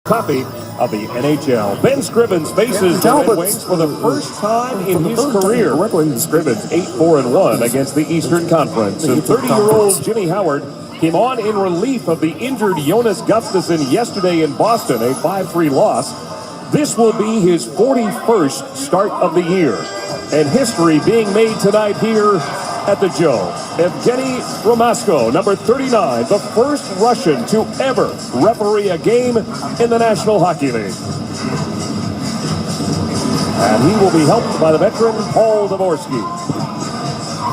copy of the NHL. Ben Scrivens faces the Redwings for the first time in his career. Scrivens 8-4-1 against the Eastern Conference. And 30-year-old Jimmy Howard came on in relief of the injured Jonas Gustafsson yesterday in Boston, a 5-3 loss. This will be his 41st start of the year. And history being made tonight here at the Joe. Evgeny Romasko, number 39, the first Russian to ever referee a game in the National Hockey League. And he will be helped by the veteran Paul Dvorsky.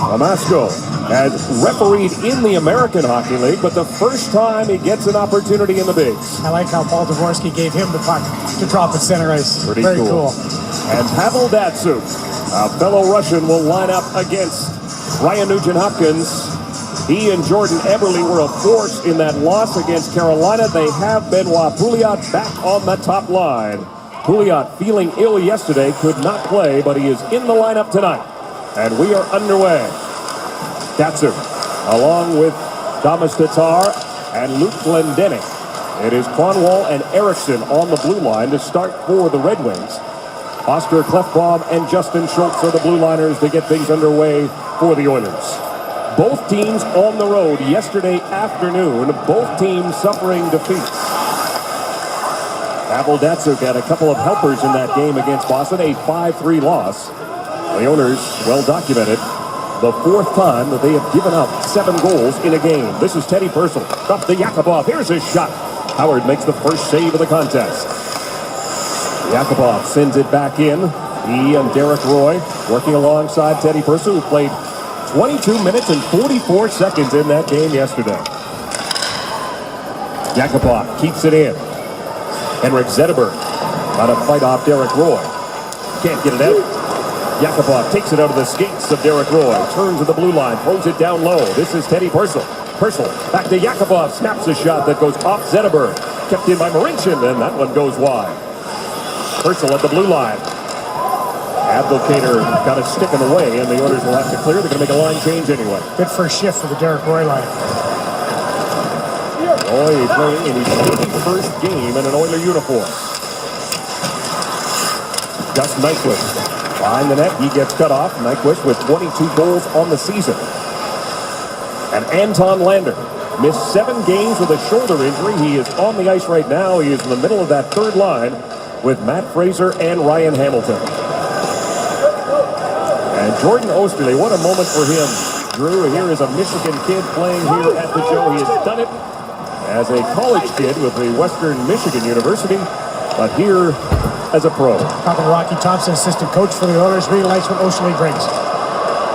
Romasko has refereed in the American Hockey League, but the first time he gets an opportunity in the bigs. I like how Paul Dvorsky gave him the puck to drop at center ice. Pretty Very cool. And Pavel Datsyuk, a fellow Russian, will line up against Ryan Nugent-Hopkins. He and Jordan Eberle were a force in that loss against Carolina. They have Benoit Pouliot back on the top line. Pouliot, feeling ill yesterday, could not play, but he is in the lineup tonight. And we are underway. Datsyuk, along with Thomas Tatar and Luke Glendening. It is Kronwall and Eriksson on the blue line to start for the Red Wings. Oscar Klefbom and Justin Schultz are the blue liners to get things underway for the Oilers. Both teams on the road yesterday afternoon, both teams suffering defeats. Pavel Datsyuk had a couple of helpers in that game against Boston, a 5-3 loss. The Oilers, well documented, the fourth time that they have given up 7 goals in a game. This is Teddy Purcell, up to Yakupov. Here's his shot. Howard makes the first save of the contest. Yakupov sends it back in. He and Derek Roy working alongside Teddy Purcell, who played 22 minutes and 44 seconds in that game yesterday. Yakupov keeps it in. Henrik Zetterberg trying to fight off Derek Roy. Can't get it out. Yakupov takes it out of the skates of Derek Roy. Turns to the blue line, throws it down low. This is Teddy Purcell. Purcell back to Yakupov. Snaps a shot that goes off Zetterberg. Kept in by Marincin, and that one goes wide. Purcell at the blue line. Advocator got a stick in the way, and the Oilers will have to clear. They're going to make a line change anyway. Good first shift for the Derek Roy line. Roy playing in his 21st game in an Oiler uniform. Gus Nyquist behind the net. He gets cut off. Nyquist with 22 goals on the season. And Anton Lander missed 7 games with a shoulder injury. He is on the ice right now. He is in the middle of that third line with Matt Fraser and Ryan Hamilton. And Jordan Osterley, what a moment for him. Drew, here is a Michigan kid playing here at the Joe. He has done it as a college kid with the Western Michigan University, but here as a pro. Talking to Rocky Thompson, assistant coach for the Oilers, really likes what Osterley brings.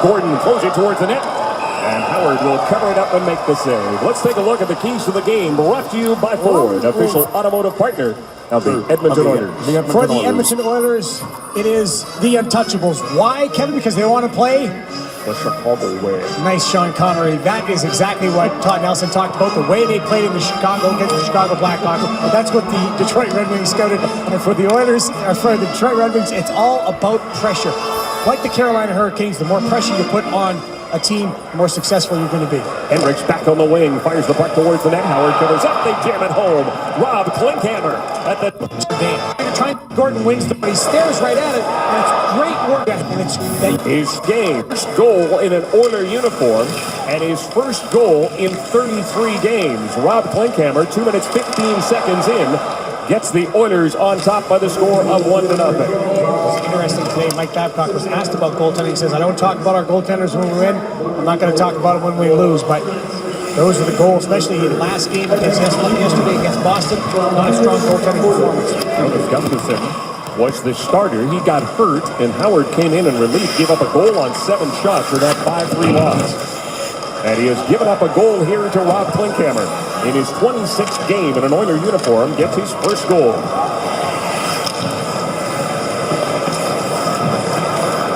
Gordon throws it towards the net, and Howard will cover it up and make the save. Let's take a look at the keys to the game, brought to you by Ford, official automotive partner of the Edmonton Oilers. For the Edmonton Oilers, it is the untouchables. Why, Kevin? Because they want to play the Chicago way. Nice, Sean Connery. That is exactly what Todd Nelson talked about, the way they played in the Chicago against the Chicago Blackhawks. But that's what the Detroit Red Wings scouted. And for the Oilers, for the Detroit Red Wings, it's all about pressure. Like the Carolina Hurricanes, the more pressure you put on a team, the more successful you're going to be. Hendricks back on the wing, fires the puck towards the net. Howard covers up, they jam it home. Rob Klinkhammer at the Gordon wins, but he stares right at it, and it's great work. And it's his game, first goal in an Oiler uniform, and his first goal in 33 games. Rob Klinkhammer, 2 minutes 15 seconds in, gets the Oilers on top by the score of 1-0. It's interesting today. Mike Babcock was asked about goaltending. He says, "I don't talk about our goaltenders when we win. I'm not going to talk about it when we lose." But those are the goals, especially in the last game against yesterday against Boston. Not a strong goaltending performance. Gustafsson was the starter. He got hurt, and Howard came in relief, gave up a goal on 7 shots for that 5-3 loss. And he has given up a goal here to Rob Klinkhammer. In his 26th game in an Oiler uniform, gets his first goal.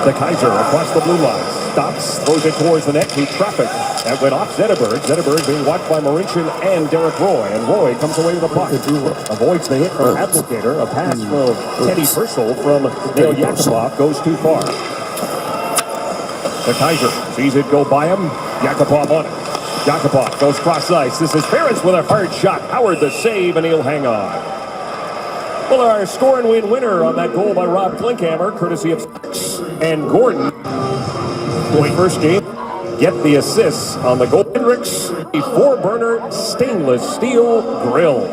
The Kaiser across the blue line. Stops, throws it towards the net through traffic. That went off Zetterberg. Zetterberg being watched by Marincin and Derek Roy. And Roy comes away with a puck. Avoids the hit from Advocator. A pass from Teddy Purcell from Neil Yakupov goes too far. The Kaiser sees it go by him. Yakupov on it. Yakupov goes cross ice. This is Ferris with a hard shot. Howard the save, and he'll hang on. Well, our score and win winner on that goal by Rob Klinkhammer, courtesy of and Gordon. The first game, get the assists on the goal. Hendricks, a 4-burner stainless steel grill.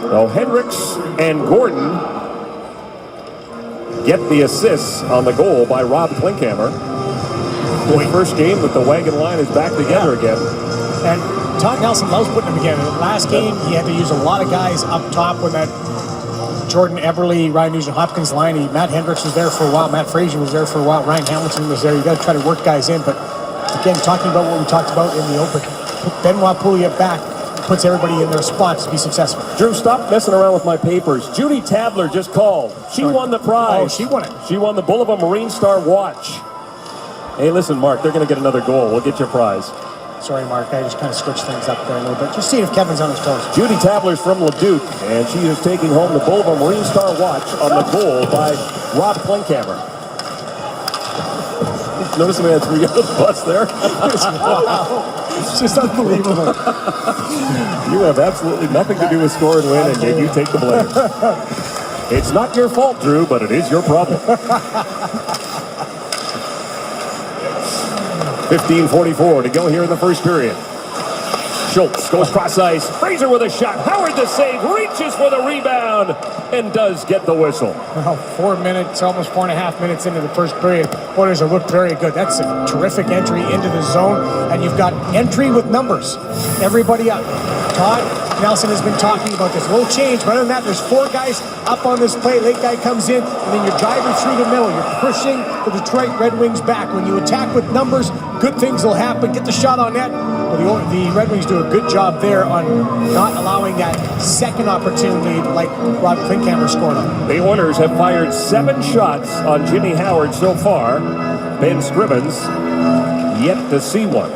So Hendricks and Gordon get the assists on the goal by Rob Klinkhammer. The first game that the wagon line is back together again. And Todd Nelson loves putting them together. Last game, he had to use a lot of guys up top when that Jordan Eberle, Ryan Nugent-Hopkins line. Matt Hendricks was there for a while. Matt Frazier was there for a while. Ryan Hamilton was there. You got to try to work guys in. But again, talking about what we talked about in the open, put Benoit Pouliot back, puts everybody in their spots to be successful. Drew, stop messing around with my papers. Judy Tabler just called. She won the prize. Oh, she won it. She won the Bull of a Marine Star watch. Hey, listen, Mark, they're going to get another goal. We'll get your prize. Sorry, Mark, I just kind of switched things up there a little bit. Just see if Kevin's on his toes. Judy Tabler's from Leduc, and she is taking home the Bull of a Marine Star watch on the goal by Rob Klinkhammer. Notice we had 3 on the bus there. Wow. It's just unbelievable. You have absolutely nothing to do with score and win, and yet you take the blame. It's not your fault, Drew, but it is your problem. 15:44 to go here in the first period. Schultz goes cross ice. Fraser with a shot. Howard the save. Reaches for the rebound and does get the whistle. Well, 4 minutes, almost 4.5 minutes into the first period. Oilers have looked very good. That's a terrific entry into the zone. And you've got entry with numbers. Everybody up. Todd Nelson has been talking about this. Little change, but other than that, there's 4 guys up on this play. Late guy comes in, and then you're driving through the middle. You're pushing the Detroit Red Wings back. When you attack with numbers, good things will happen. Get the shot on net. Well, the Red Wings do a good job there on not allowing that second opportunity like Rob Klinkhammer scored on. The Oilers have fired 7 shots on Jimmy Howard so far. Ben Scrivens yet to see one.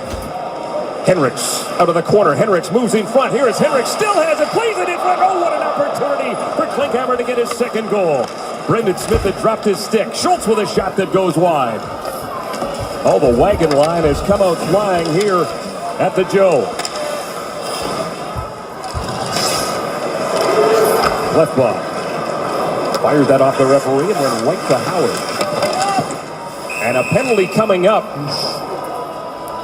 Hendricks out of the corner. Hendricks moves in front. Here is Hendricks. Still has it. Plays it in front. Oh, what an opportunity for Klinkhammer to get his second goal. Brendan Smith had dropped his stick. Schultz with a shot that goes wide. Oh, the wagon line has come out flying here at the Joe. Left block. Fired that off the referee and then right to Howard. And a penalty coming up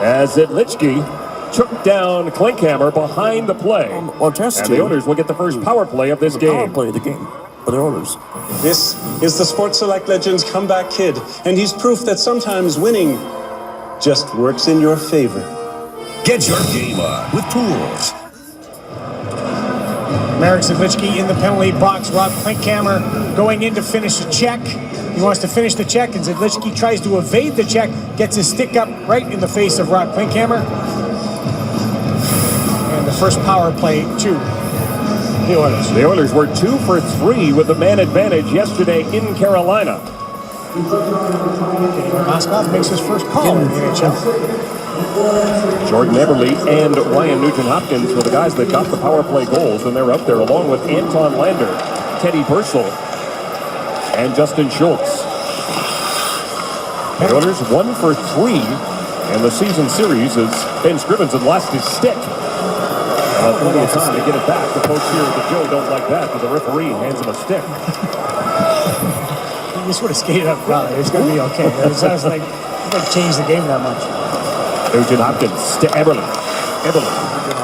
as Zidlichky took down Klinkhammer behind the play. And the Oilers will get the first power play of this game. Power play of the game for the Oilers. This is the Sports Select Legends comeback kid, and he's proof that sometimes winning just works in your favor. Get your game on with tools. Marek Zidlichky in the penalty box. Rob Klinkhammer going in to finish the check. He wants to finish the check, and Zidlichky tries to evade the check, gets his stick up right in the face of Rob Klinkhammer. And the first power play to the Oilers. The Oilers were 2 for 3 with the man advantage yesterday in Carolina. Moskov makes his first call in the NHL. Jordan Eberle and Ryan Nugent-Hopkins were the guys that got the power play goals, and they're up there along with Anton Lander, Teddy Purcell, and Justin Schultz. The Oilers 1 for 3 in the season series as Ben Scrivens had lost his stick. Plenty of time to get it back. The folks here at the Joe don't like that, but the referee hands him a stick. He just would have skated up well. It's going to be okay. It sounds like changed the game that much. Nugent-Hopkins to Eberle. Eberle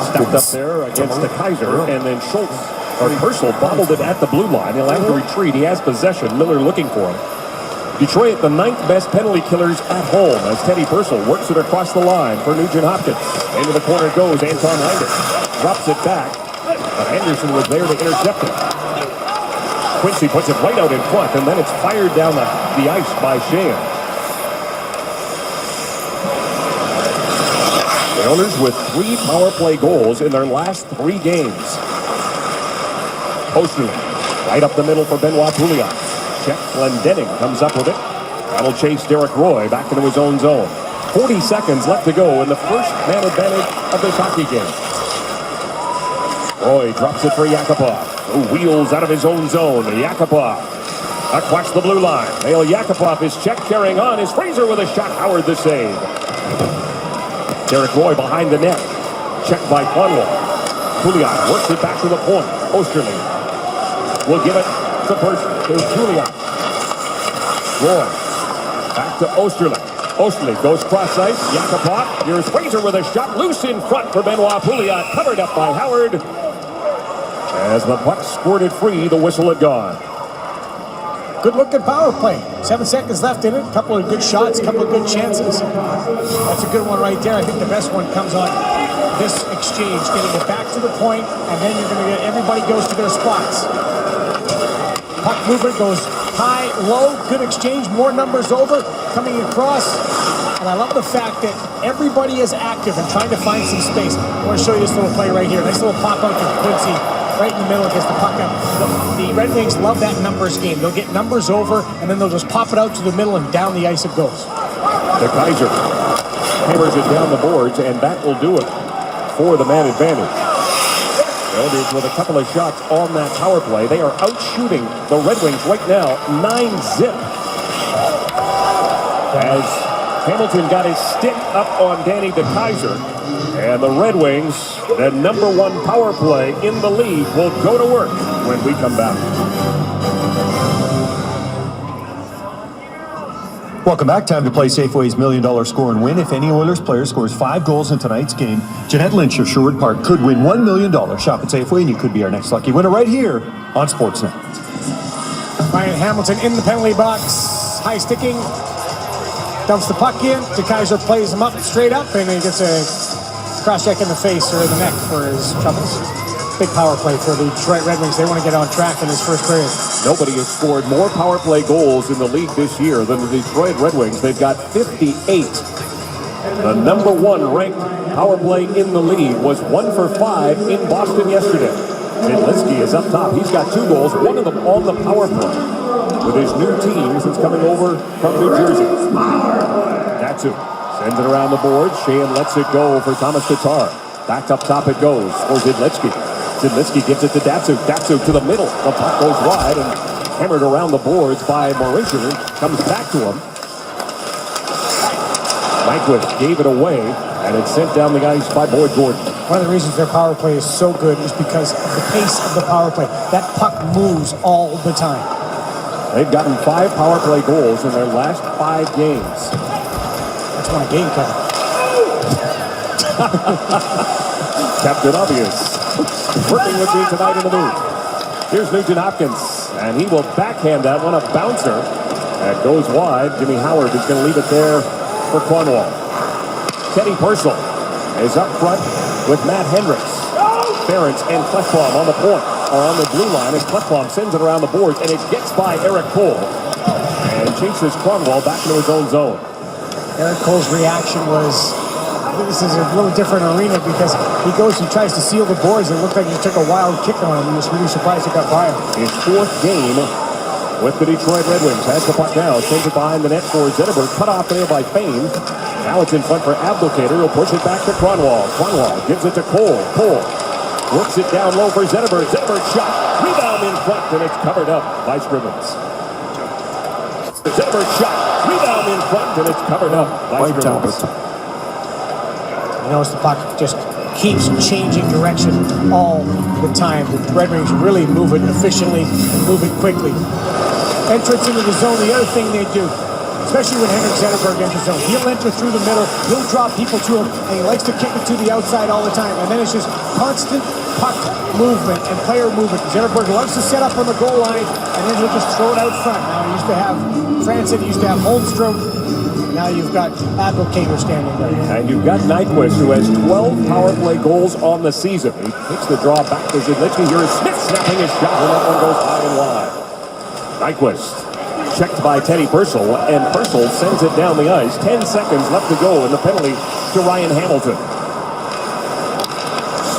stepped up there against the Kaiser, and then Schultz, or Purcell, bobbled it at the blue line. He'll have to retreat. He has possession. Miller looking for him. Detroit, the 9th best penalty killers at home as Teddy Purcell works it across the line for Nugent-Hopkins. Into the corner goes Anton Lander. Drops it back, but Anderson was there to intercept it. Quincy puts it right out in front, and then it's fired down the ice by Sheehan. The Oilers with 3 power play goals in their last 3 games. Osterley, right up the middle for Benoit Pouliot. Check, Glendening comes up with it. That'll chase Derek Roy back into his own zone. 40 seconds left to go in the first man advantage of this hockey game. Roy drops it for Yakupov, who wheels out of his own zone. Yakupov across the blue line. Nail Yakupov is check carrying on. Is Fraser with a shot. Howard the save. Derek Roy behind the net. Check by Conwell. Pouliot works it back to the point. Osterley will give it to Julia. Roy. Back to Osterley. Osterley goes cross ice. Yakupov. Here's Fraser with a shot. Loose in front for Benoit Pouliot. Covered up by Howard. As the puck squirted free, the whistle had gone. Good looking power play. 7 seconds left in it. A couple of good shots, a couple of good chances. That's a good one right there. I think the best one comes on this exchange. Getting it back to the point, and then you're going to get everybody goes to their spots. Puck movement goes high, low, good exchange, more numbers over, coming across. And I love the fact that everybody is active and trying to find some space. I want to show you this little play right here. Nice little pop out to Quincy. Right in the middle, gets the puck up. The Red Wings love that numbers game. They'll get numbers over, and then they'll just pop it out to the middle, and down the ice it goes. The Kaiser hammers it down the boards, and that will do it for the man advantage. Eldridge with a couple of shots on that power play. They are out-shooting the Red Wings right now, 9-zip. As Hamilton got his stick up on Danny DeKeyser. And the Red Wings, the #1 power play in the league, will go to work when we come back. Welcome back. Time to play Safeway's $1 Million Score and Win. If any Oilers player scores 5 goals in tonight's game, Jeanette Lynch of Sherwood Park could win $1 million. Shop at Safeway and you could be our next lucky winner right here on Sportsnet. Ryan Hamilton in the penalty box. High sticking. Dumps the puck in. DeKeyser plays him up straight up, and he gets a cross-check in the face or in the neck for his troubles. Big power play for the Detroit Red Wings. They want to get on track in this first period. Nobody has scored more power play goals in the league this year than the Detroit Red Wings. They've got 58. The #1 ranked power play in the league was 1 for 5 in Boston yesterday. Midlinsky is up top. He's got 2 goals, one of them on the power play with his new team since coming over from New Jersey. Datsyuk sends it around the board. Sheehan lets it go for Thomas Tatar. Back up top it goes for Zidlitsky. Zidlitsky gives it to Datsyuk. Datsyuk to the middle. The puck goes wide and hammered around the boards by Mauricio. Comes back to him. Nyquist gave it away, and it's sent down the ice by Boyd Gordon. One of the reasons their power play is so good is because of the pace of the power play. That puck moves all the time. They've gotten 5 power play goals in their last 5 games. That's one game, Kevin. Captain Obvious working with me tonight in the booth. Here's Nugent Hopkins, and he will backhand that one, a bouncer. That goes wide. Jimmy Howard is going to leave it there for Cornwall. Teddy Purcell is up front with Matt Hendricks. Ferentz and Klefbom on the point, or on the blue line, as Klefbom sends it around the boards, and it gets by Eric Cole and chases Cornwall back into his own zone. Eric Cole's reaction was, this is a little different arena because he tries to seal the boards. It looked like he took a wild kick on him. He was really surprised it got by him. His 4th game with the Detroit Red Wings. Has the puck now. Sends it behind the net for Zetterberg. Cut off there by Fane. Now it's in front for Abdelkader. He'll push it back to Cornwall. Cornwall gives it to Cole. Cole works it down low for Zetterberg. Zetterberg shot. Rebound in front, and it's covered up by Scrivens. Zetterberg shot. Rebound in front, and it's covered up by Scrivens. You notice the puck just keeps changing direction all the time. The Red Wings really move it efficiently and move it quickly. Entrance into the zone, the other thing they do, especially when Henrik Zetterberg enters the zone, he'll enter through the middle, he'll draw people to him, and he likes to kick it to the outside all the time. And then it's just constant puck movement and player movement. Zetterberg loves to set up on the goal line, and then he'll just throw it out front. Now he used to have Franson, he used to have Holmstrom. Now you've got Abdelkader standing there. And you've got Nyquist, who has 12 power play goals on the season. He takes the draw back to Zidlitsky. Here is Smith snapping his shot, and that one goes high and wide. Nyquist checked by Teddy Purcell, and Purcell sends it down the ice. 10 seconds left to go, and the penalty to Ryan Hamilton.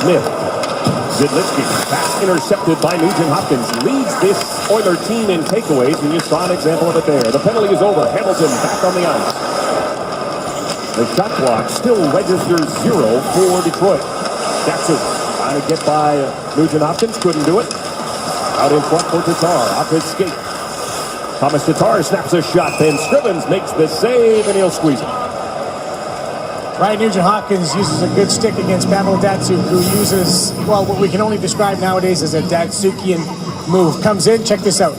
Smith. Zidlitsky, pass intercepted by Nugent Hopkins, leads this Oiler team in takeaways, and you saw an example of it there. The penalty is over. Hamilton back on the ice. The shot clock still registers 0 for Detroit. Datsyuk trying to get by Nugent Hopkins, couldn't do it. Out in front for Tatar, off his skate. Thomas Tatar snaps a shot, then Scrivens makes the save, and he'll squeeze it. Ryan Nugent-Hopkins uses a good stick against Pavel Datsyuk, who uses, well, what we can only describe nowadays as a Datsyukian move. Comes in, check this out.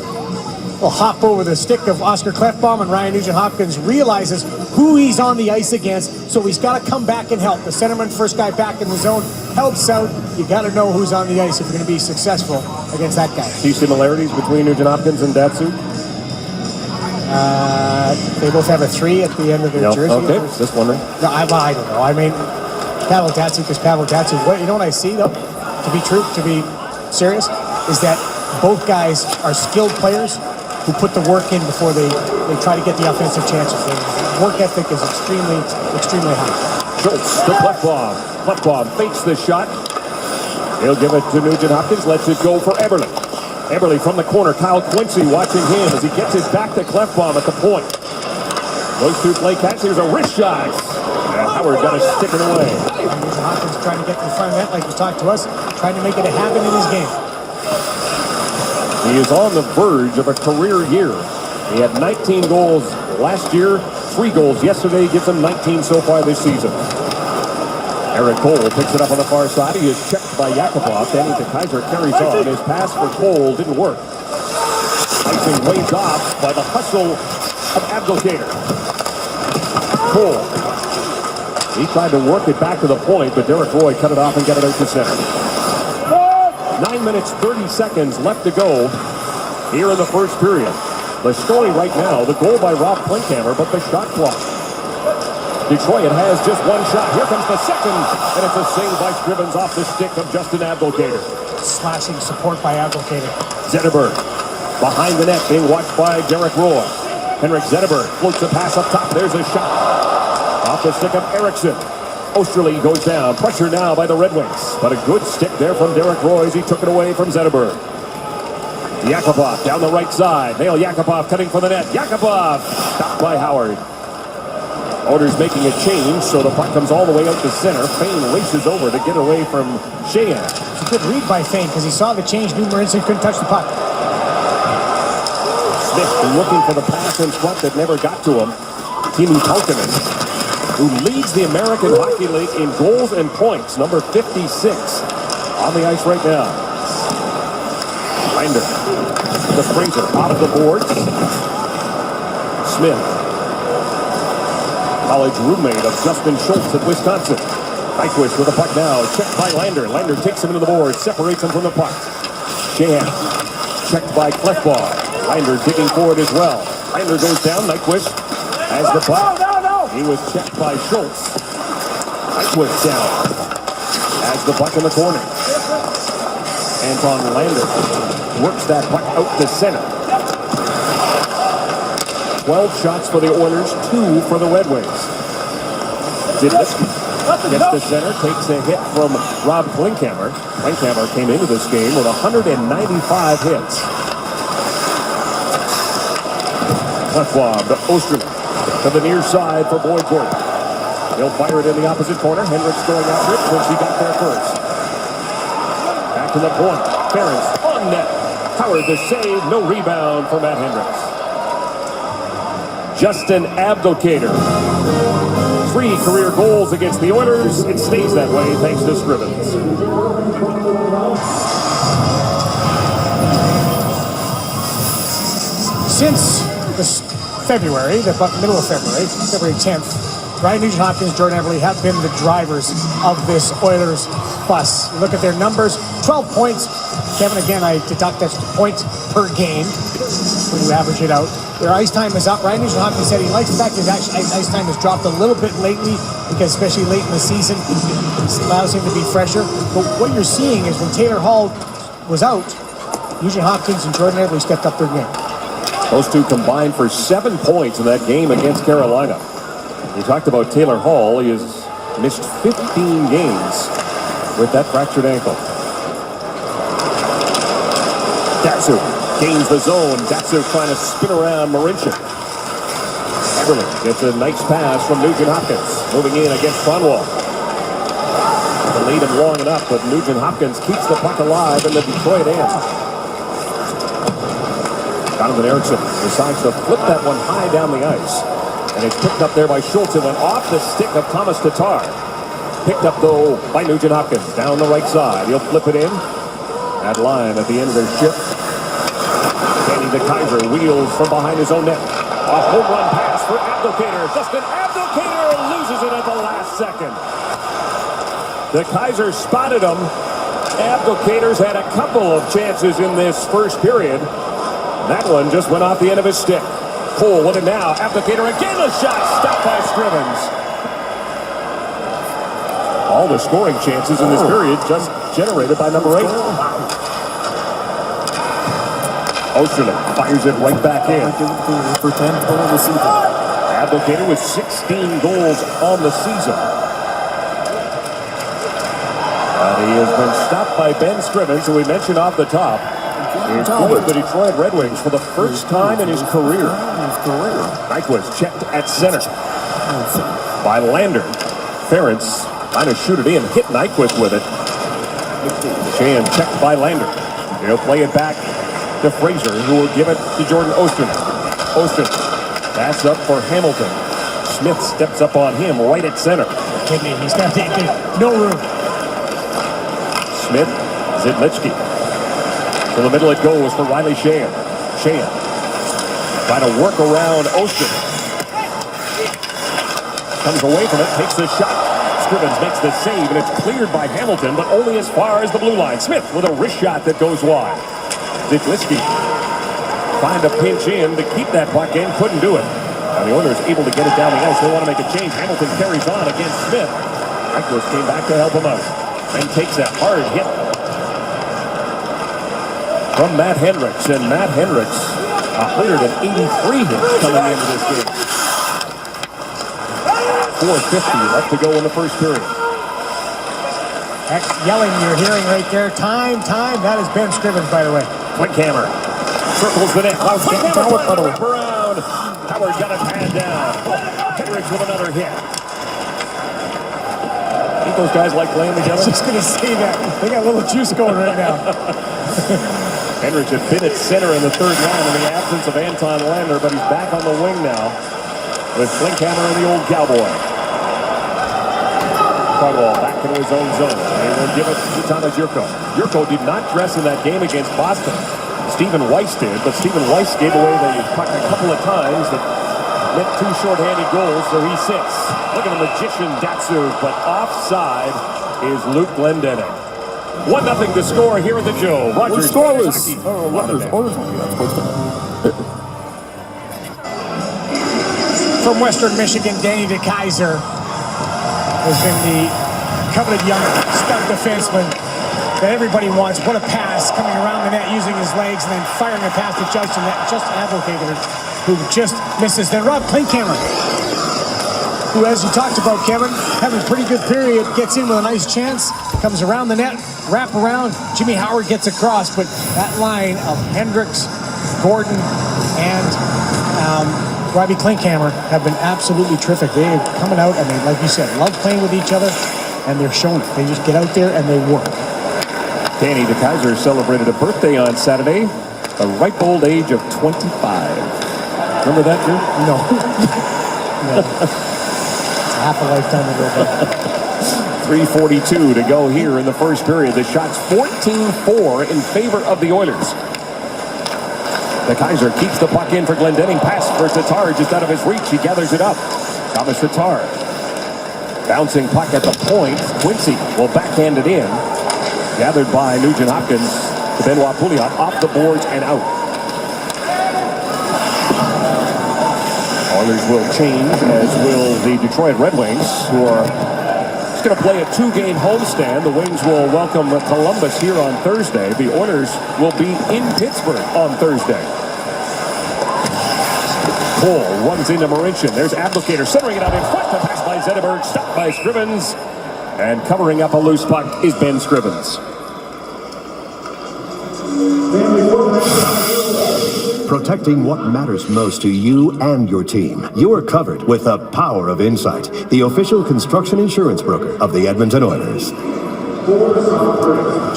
Will hop over the stick of Oscar Klefbom, and Ryan Nugent-Hopkins realizes who he's on the ice against, so he's got to come back and help. The centerman, first guy back in the zone, helps out. You got to know who's on the ice if you're going to be successful against that guy. See similarities between Nugent-Hopkins and Datsuk? They both have a 3 at the end of their jersey. Okay, just wondering. No, I don't know. I mean, Pavel Datsuk is Pavel Datsuk. You know what I see, though, to be serious, is that both guys are skilled players who put the work in before they try to get the offensive chances. Their work ethic is extremely, extremely high. Schultz to Klefbom. Klefbom fakes the shot. He'll give it to Nugent-Hopkins. Lets it go for Eberle. Eberle from the corner. Kyle Quincy watching him as he gets it back to Klefbom at the point. Those two play catch. Here's a wrist shot. And Howard got to stick it away. Nugent-Hopkins trying to get to the front of that, like he talked to us, trying to make it a habit in his game. He is on the verge of a career year. He had 19 goals last year, 3 goals yesterday, gives him 19 so far this season. Eric Cole picks it up on the far side. He is checked by Yakupov. Danny DeKaiser carries on. His pass for Cole didn't work. Icing waved off by the hustle of Abdelkader. Cole. He tried to work it back to the point, but Derek Roy cut it off and got it out to center. 9 minutes, 30 seconds left to go here in the first period. The story right now, the goal by Rob Klinkhammer, but the shot clock. Detroit has just one shot. Here comes the second, and it's a save by Scrivens off the stick of Justin Abdelkader. Slashing support by Abdelkader. Zetterberg behind the net, being watched by Derek Roy. Henrik Zetterberg floats a pass up top. There's a shot off the stick of Eriksson. Osterley goes down. Pressure now by the Red Wings. But a good stick there from Derek Roy as he took it away from Zetterberg. Yakupov down the right side. Nail Yakupov cutting for the net. Yakupov stopped by Howard. Oilers making a change, so the puck comes all the way out to center. Fane races over to get away from Sheahan. It's a good read by Fane because he saw the change. Knew Marincin couldn't touch the puck. Smith looking for the pass in front that never got to him. Timo Tolkkanen, who leads the American Hockey League in goals and points, number 56, on the ice right now. Binder to Fraser, out of the boards. Smith, college roommate of Justin Schultz at Wisconsin. Nyquist with the puck now, checked by Lander. Lander takes him into the board, separates him from the puck. Sheahan, checked by Klefbom. Lander digging forward as well. Lander goes down, Nyquist has the puck. He was checked by Schultz. Nyquist down. Has the puck in the corner. Anton Lander works that puck out to center. 12 shots for the Oilers, 2 for the Red Wings. Zidlicky gets to center, takes a hit from Rob Klinkhammer. Klinkhammer came into this game with 195 hits. Klefbom to Osterley. To the near side for Boyd Gordon. He'll fire it in the opposite corner. Hendricks going after it since he got there first. Back to the point. Ferentz on net. Howard the save. No rebound for Matt Hendricks. Justin Abdelkader. 3 career goals against the Oilers. It stays that way thanks to Scrivens. Since this February, the middle of February, February 10th, Ryan Nugent-Hopkins, Jordan Eberle have been the drivers of this Oilers bus. You look at their numbers, 12 points. Kevin, again, I deduct that's points per game when you average it out. Their ice time is up. Ryan Nugent-Hopkins said he likes the fact that his ice time has dropped a little bit lately because especially late in the season, it allows him to be fresher. But what you're seeing is when Taylor Hall was out, Nugent-Hopkins and Jordan Eberle stepped up their game. Those two combined for 7 points in that game against Carolina. We talked about Taylor Hall. He has missed 15 games with that fractured ankle. Datsuk gains the zone. Datsuk trying to spin around Marincin. Eberle gets a nice pass from Nugent-Hopkins. Moving in against Kronwall. Delayed him long enough, but Nugent-Hopkins keeps the puck alive in the Detroit end. Donovan Eriksson decides to flip that one high down the ice. And it's picked up there by Schultz. It went off the stick of Thomas Tatar. Picked up, though, by Nugent-Hopkins. Down the right side. He'll flip it in. That line at the end of their shift De Kaiser wheels from behind his own net. A home run pass for Abdelkader. Dustin Abdelkader loses it at the last second. De Kaiser spotted him. Abdelkader's had a couple of chances in this first period. That one just went off the end of his stick. Cole with it now. Abdelkader again, a shot stopped by Scrivens. All the scoring chances in this period just generated by number 8. Osterlin fires it right back in. Abdelkader with 16 goals on the season. And he has been stopped by Ben Scrivens, who we mentioned off the top. He's played the Detroit Red Wings for the first time in his career. Nyquist checked at center by Lander. Ferentz trying to shoot it in, hit Nyquist with it. Sheahan checked by Lander. He'll play it back to Fraser, who will give it to Jordan Osterlin. Osterlin, pass up for Hamilton. Smith steps up on him right at center. He's got no room. Smith, Zidlichki. To the middle it goes for Riley Sheahan. Sheahan trying to work around Osterlin. Comes away from it, takes the shot. Scrivens makes the save, and it's cleared by Hamilton, but only as far as the blue line. Smith with a wrist shot that goes wide. Zidlichki trying to pinch in to keep that puck in, couldn't do it. And the Oilers able to get it down the ice. They want to make a change. Hamilton carries on against Smith. Nyquist came back to help him out. And takes a hard hit from Matt Hendricks. And Matt Hendricks, 183 hits coming into this game. 4:50 left to go in the first period. That yelling you're hearing right there. Time. That is Ben Scrivens, by the way. Quickhammer circles the net. Quickhammer around. Howard got it panned down. Hendricks with another hit. Ain't those guys like playing together? I was just going to say that. They got a little juice going right now. Hendricks had been at center in the third line in the absence of Anton Lander, but he's back on the wing now with Klinkhammer and the old Cowboy. Cardwell back into his own zone. They will give it to Thomas Jurko. Jurko did not dress in that game against Boston. Stephen Weiss did, but Stephen Weiss gave away the puck a couple of times that meant 2 shorthanded goals, so he sits. Look at the magician Datsuk, but offside is Luke Glendening. 1-0 to score here at the Joe. Rogers. From Western Michigan, Danny De Kaiser has been the coveted young stud defenseman that everybody wants. What a pass, coming around the net using his legs and then firing a pass to Justin Abdelkader, who just misses. Then Rob Klinkhammer, who, as you talked about, Kevin, having a pretty good period, gets in with a nice chance, comes around the net, wrap around. Jimmy Howard gets across, but that line of Hendricks, Gordon, and Robbie Klinkhammer have been absolutely terrific. They are coming out and they, like you said, love playing with each other, and they're showing it. They just get out there and they work. Danny De Kaiser celebrated a birthday on Saturday, the ripe old age of 25. Remember that, Drew? No. No. It's half a lifetime ago. 3:42 to go here in the first period. The shot's 14-4 in favor of the Oilers. De Kaiser keeps the puck in for Glendening. Pass for Tatar just out of his reach. He gathers it up. Thomas Tatar. Bouncing puck at the point. Quincy will backhand it in. Gathered by Nugent Hopkins to Benoit Pouliot. Off the boards and out. Oilers will change, as will the Detroit Red Wings, who are just going to play a 2-game homestand. The Wings will welcome Columbus here on Thursday. The Oilers will be in Pittsburgh on Thursday. Cole runs into Marincin. There's Abdelkader centering it out in front. The pass by Zetterberg, stopped by Scrivens. And covering up a loose puck is Ben Scrivens. Protecting what matters most to you and your team. You are covered with the power of Insight, the official construction insurance broker of the Edmonton Oilers.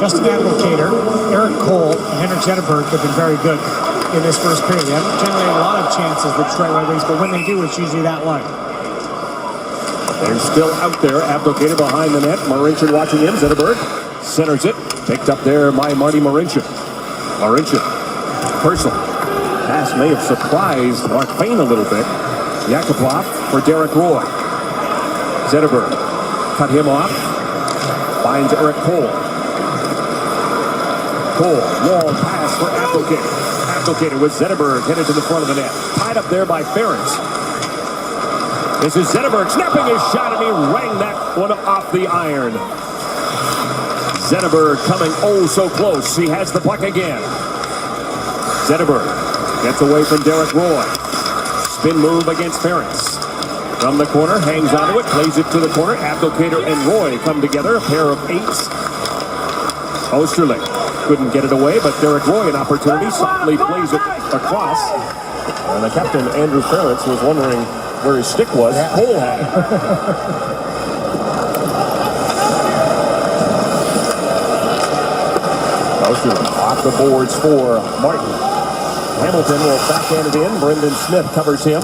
Justin Abdelkader, Eric Cole, and Henrik Zetterberg have been very good in this first period. They haven't generated a lot of chances with Detroit Red Wings, but when they do, it's usually that line. They're still out there. Abdelkader behind the net. Marincin watching him. Zetterberg centers it. Picked up there by Marty Marincin. Marincin. Personal. Pass may have surprised Mark Fane a little bit. Yakupov for Derek Roy. Zetterberg cut him off. Finds Eric Cole. Cole, long pass for Abdelkader. Abdelkader with Zetterberg headed to the front of the net. Tied up there by Ferentz. This is Zetterberg snapping his shot, and he rang that one off the iron. Zetterberg coming oh so close. He has the puck again. Zetterberg gets away from Derek Roy. Spin move against Ferentz. From the corner, hangs onto it, plays it to the corner. Abdelkader and Roy come together, a pair of eights. Osterling couldn't get it away, but Derek Roy an opportunity, softly plays it across. And the captain, Andrew Ferentz, was wondering where his stick was. Yeah. Cole had it. Osterling off the boards for Martin. Hamilton will backhand it in. Brendan Smith covers him.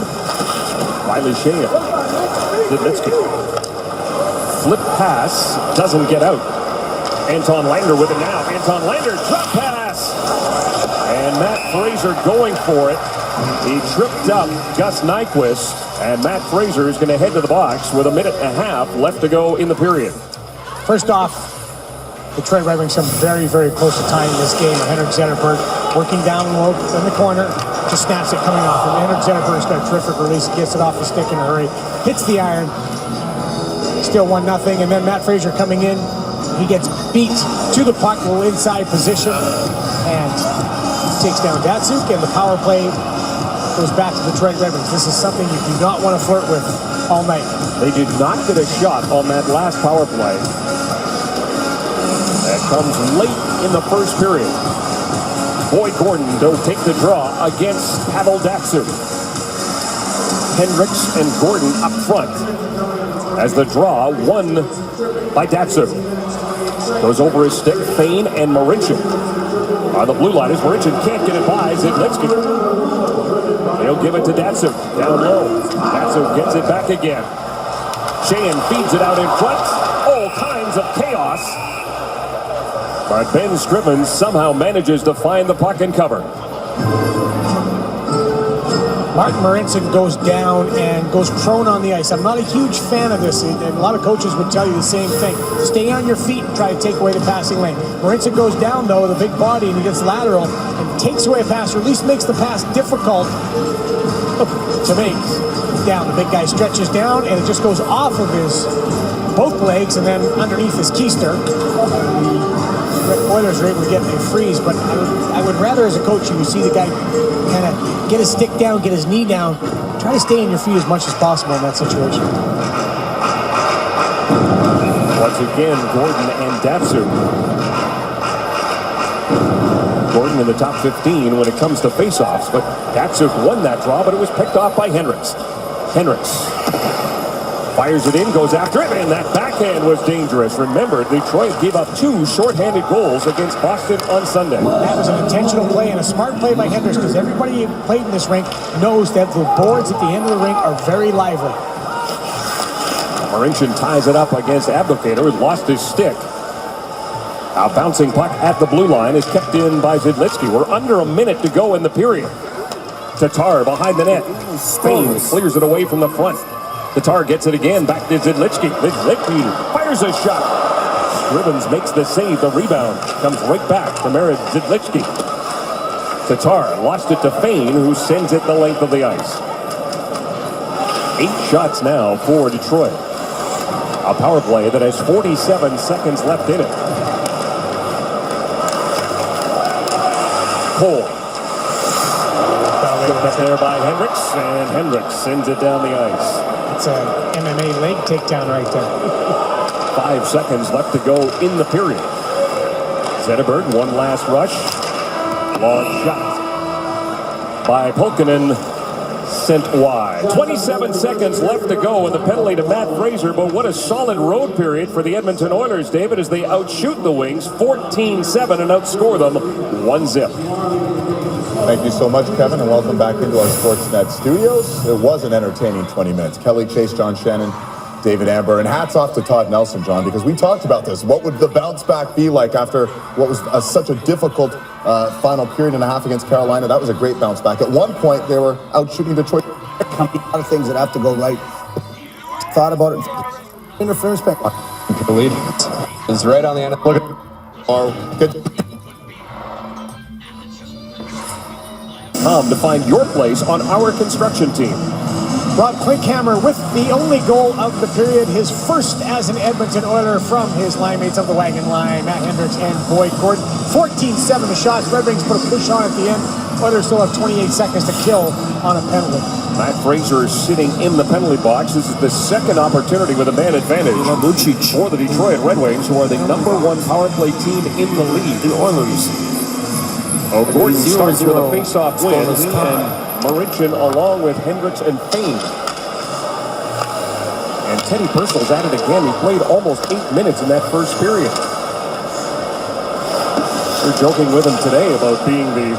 Riley Shea. Zidlitsky. Flip pass. Doesn't get out. Anton Lander with it now. Anton Lander. Drop pass. And Matt Fraser going for it. He tripped up Gus Nyquist. And Matt Fraser is going to head to the box with a minute and a half left to go in the period. First off, Detroit Red Wings come very, very close to tying this game. Henrik Zetterberg working down low in the corner. Just snaps it coming off. And Henrik Zetterberg's got a terrific release. He gets it off the stick in a hurry. Hits the iron. Still 1-0. And then Matt Fraser coming in. He gets beat to the puck, little inside position. And takes down Datsuk. And the power play goes back to Detroit Red Wings. This is something you do not want to flirt with all night. They did not get a shot on that last power play. That comes late in the first period. Boyd Gordon will take the draw against Pavel Datsuk. Hendricks and Gordon up front as the draw won by Datsuk. Goes over his stick. Fane and Marincin are the blue liners. Marincin can't get it by Zidlitsky. He'll give it to Datsuk down low. Datsuk gets it back again. Sheehan feeds it out in front. All kinds of chaos. But Ben Scrivens somehow manages to find the puck and cover. Martin Marincin goes down and goes prone on the ice. I'm not a huge fan of this, and a lot of coaches would tell you the same thing. Stay on your feet and try to take away the passing lane. Marincin goes down, though, with a big body, and he gets lateral and takes away a pass, or at least makes the pass difficult to make. Down, the big guy stretches down, and it just goes off of his both legs and then underneath his keister. The Oilers are able to get a freeze, but I would rather, as a coach, you see the guy kind of get his stick down, get his knee down, try to stay on your feet as much as possible in that situation. Once again, Gordon and Datsuk. Gordon in the top 15 when it comes to faceoffs, but Datsuk won that draw, but it was picked off by Hendricks. Hendricks fires it in, goes after it, and that backhand was dangerous. Remember, Detroit gave up 2 shorthanded goals against Boston on Sunday. That was an intentional play and a smart play by Hendricks, because everybody who played in this rink knows that the boards at the end of the rink are very lively. Marincin ties it up against Abdelkader, who lost his stick. A bouncing puck at the blue line is kept in by Zidlitsky. We're under a minute to go in the period. Tatar behind the net. Fane clears it away from the front. Tatar gets it again, back to Zidlitsky. Zidlitsky fires a shot. Scrivens makes the save, the rebound comes right back to Mered Zidlitsky. Tatar lost it to Fane, who sends it the length of the ice. 8 shots now for Detroit. A power play that has 47 seconds left in it. Cole. Picked up there by Hendricks, and Hendricks sends it down the ice. It's an MMA leg takedown right there. 5 seconds left to go in the period. Zetterberg, one last rush. Long shot by Pulkkinen, sent wide. 27 seconds left to go, and the penalty to Matt Fraser. But what a solid road period for the Edmonton Oilers, David, as they outshoot the Wings 14-7 and outscore them 1-0. Thank you so much, Kevin, and welcome back into our Sportsnet studios. It was an entertaining 20 minutes. Kelly Chase, John Shannon, David Amber. And hats off to Todd Nelson, John, because we talked about this. What would the bounce back be like after what was such a difficult final period and a half against Carolina? That was a great bounce back. At one point, they were out shooting Detroit. A lot of things that have to go right. Thought about it. Interference back. The lead is right on the end. Look at good. Come to find your place on our construction team. Rob Klinkhammer with the only goal of the period, his first as an Edmonton Oiler from his line mates of the wagon line, Matt Hendricks and Boyd Gordon. 14-7 the shots. Red Wings put a push on at the end. Oilers still have 28 seconds to kill on a penalty. Matt Fraser is sitting in the penalty box. This is the second opportunity with a man advantage for the Detroit Red Wings, who are the #1 power play team in the league. The Oilers. Gordon starts with a face-off win, Scoreless tie. and Marincin along with Hendricks and Fain. And Teddy Purcell's at it again. He played almost 8 minutes in that first period. We're joking with him today about being the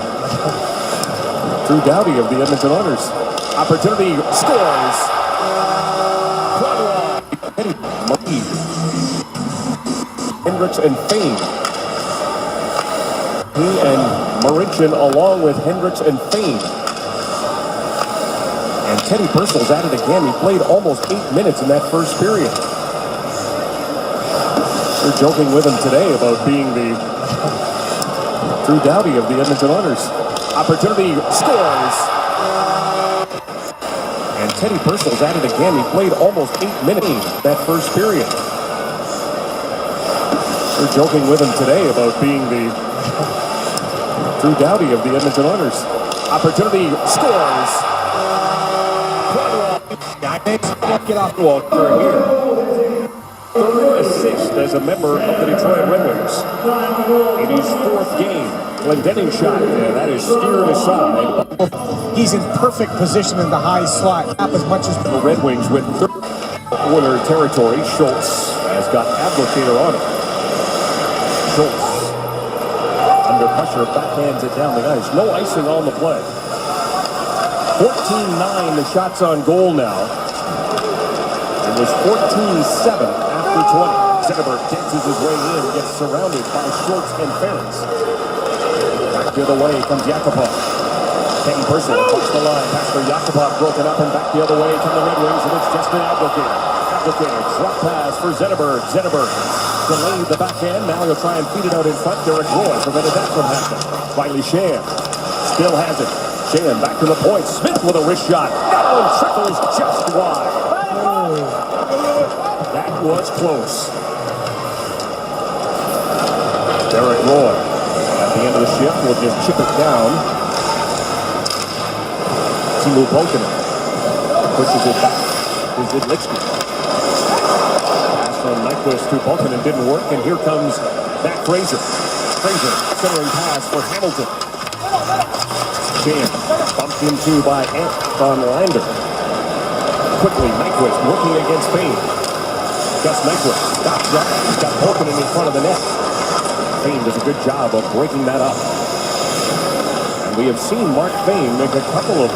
Drew Doughty of the Edmonton Oilers. Opportunity, scores. Teddy Murray. Hendricks and Fain. He and Marincin along with Hendricks and Fain. And Teddy Purcell's at it again. He played almost 8 minutes in that first period. We're joking with him today about being the Drew Doughty of the Edmonton Oilers. Opportunity, scores. And Teddy Purcell's at it again. He played almost 8 minutes in that first period. We're joking with him today about being the Drew Doughty of the Edmonton Oilers. Opportunity, scores. Get off the wall for here. Third assist as a member of the Detroit Red Wings. In his fourth game, Glendening shot, and that is steered aside. He's in perfect position in the high slot, not as much as The Red Wings with third Oiler territory. Schultz has got Abdelkader on it. Schultz under pressure, backhands it down the ice. No icing on the play. 14-9 the shots on goal now. It was 14-7 after 20. Zetterberg dances his way in, gets surrounded by Schultz and Ferentz. Back the other way comes Yakupov. Teddy Purcell across the line. Pass for Yakupov, broken up, and back the other way come the Red Wings, and it's just an Abdelkader. Abdelkader, drop pass for Zetterberg. Zetterberg delayed the backhand. Now he'll try and feed it out in front. Derek Roy prevented that from happening. Riley Shan still has it. Shan back to the point. Smith with a wrist shot. That one trickles just wide. That was close. Derek Roy at the end of the shift will just chip it down. Timo Polkinen pushes it back to Zidlicky. Pass from Nyquist to Polkinen didn't work, and here comes Matt Fraser. Fraser centering pass for Hamilton. Shan bumped into by Anton Lander. Quickly, Nyquist working against Fain. Gus Nyquist stops up. He's got Polkinen in front of the net. Fain does a good job of breaking that up. And we have seen Mark Fain make a couple of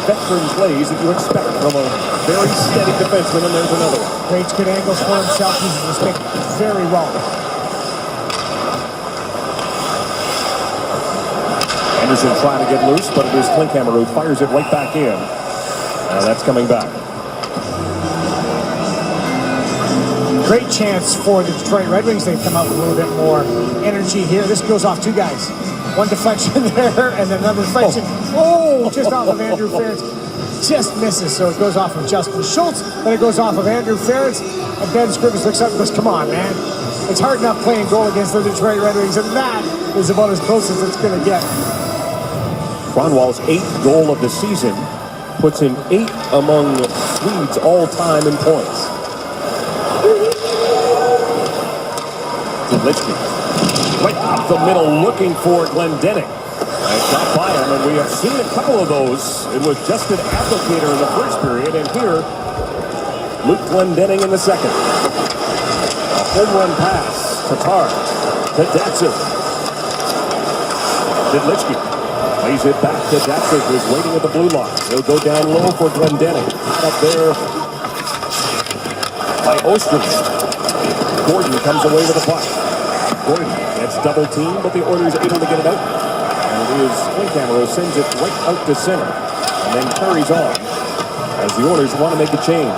veteran plays that you expect from a very steady defenseman, and there's another one. creates good angles for himself. Uses his stick very well. Anderson trying to get loose, but it is Klinkhammer who fires it right back in. That's coming back. Great chance for the Detroit Red Wings. They've come out with a little bit more energy here. This goes off two guys. One deflection there, and then another deflection. Oh, just off of Andrew Ferentz. Just misses, so it goes off of Justin Schultz, then it goes off of Andrew Ferentz, and Ben Scrivens looks up and goes, come on, man. It's hard enough playing goal against the Detroit Red Wings, and that is about as close as it's going to get. Kronwall's 8th goal of the season puts him 8th among Swedes all-time in points. Zidlicky, right up the middle, looking for Glendening. It's got by him, and we have seen a couple of those. It was just an Abdelkader in the first period, and here, Luke Glendening in the second. A home run pass, Tatar to Datsyuk. Zidlicky lays it back to Datsyuk, who's waiting at the blue line. He'll go down low for Glendening. Up there by Osterley. Gordon comes away with the puck. Gordon gets double teamed, but the Oilers are able to get it out. And it is Klinkhammer who sends it right out to center. And then carries on as the Oilers want to make a change.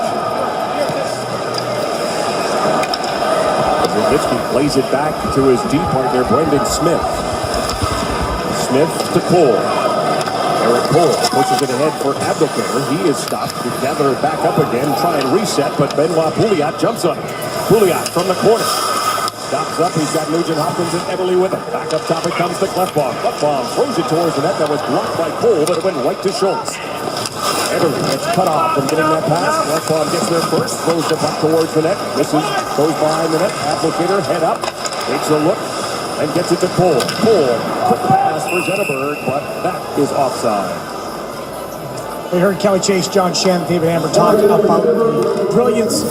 Zidlicky plays it back to his D partner, Brendan Smith. Smith to Cole. Eric Cole pushes it ahead for Abdelkader. He is stopped to gather it back up again, try and reset, but Benoit Pouliot jumps on it. Pouliot from the corner. Stops up, he's got Nugent Hopkins and Everly with him. Back up top it comes to Klefbom. Klefbom throws it towards the net. That was blocked by Cole, but it went right to Schultz. Everly gets cut off from getting that pass. Klefbom gets there first, throws the puck towards the net. Misses, goes behind the net. Abdelkader head up, takes a look, and gets it to Cole. Cole, quick pass for Zetterberg, but that is offside. We heard Kelly Chase, John Shen, David Amber talk about the brilliance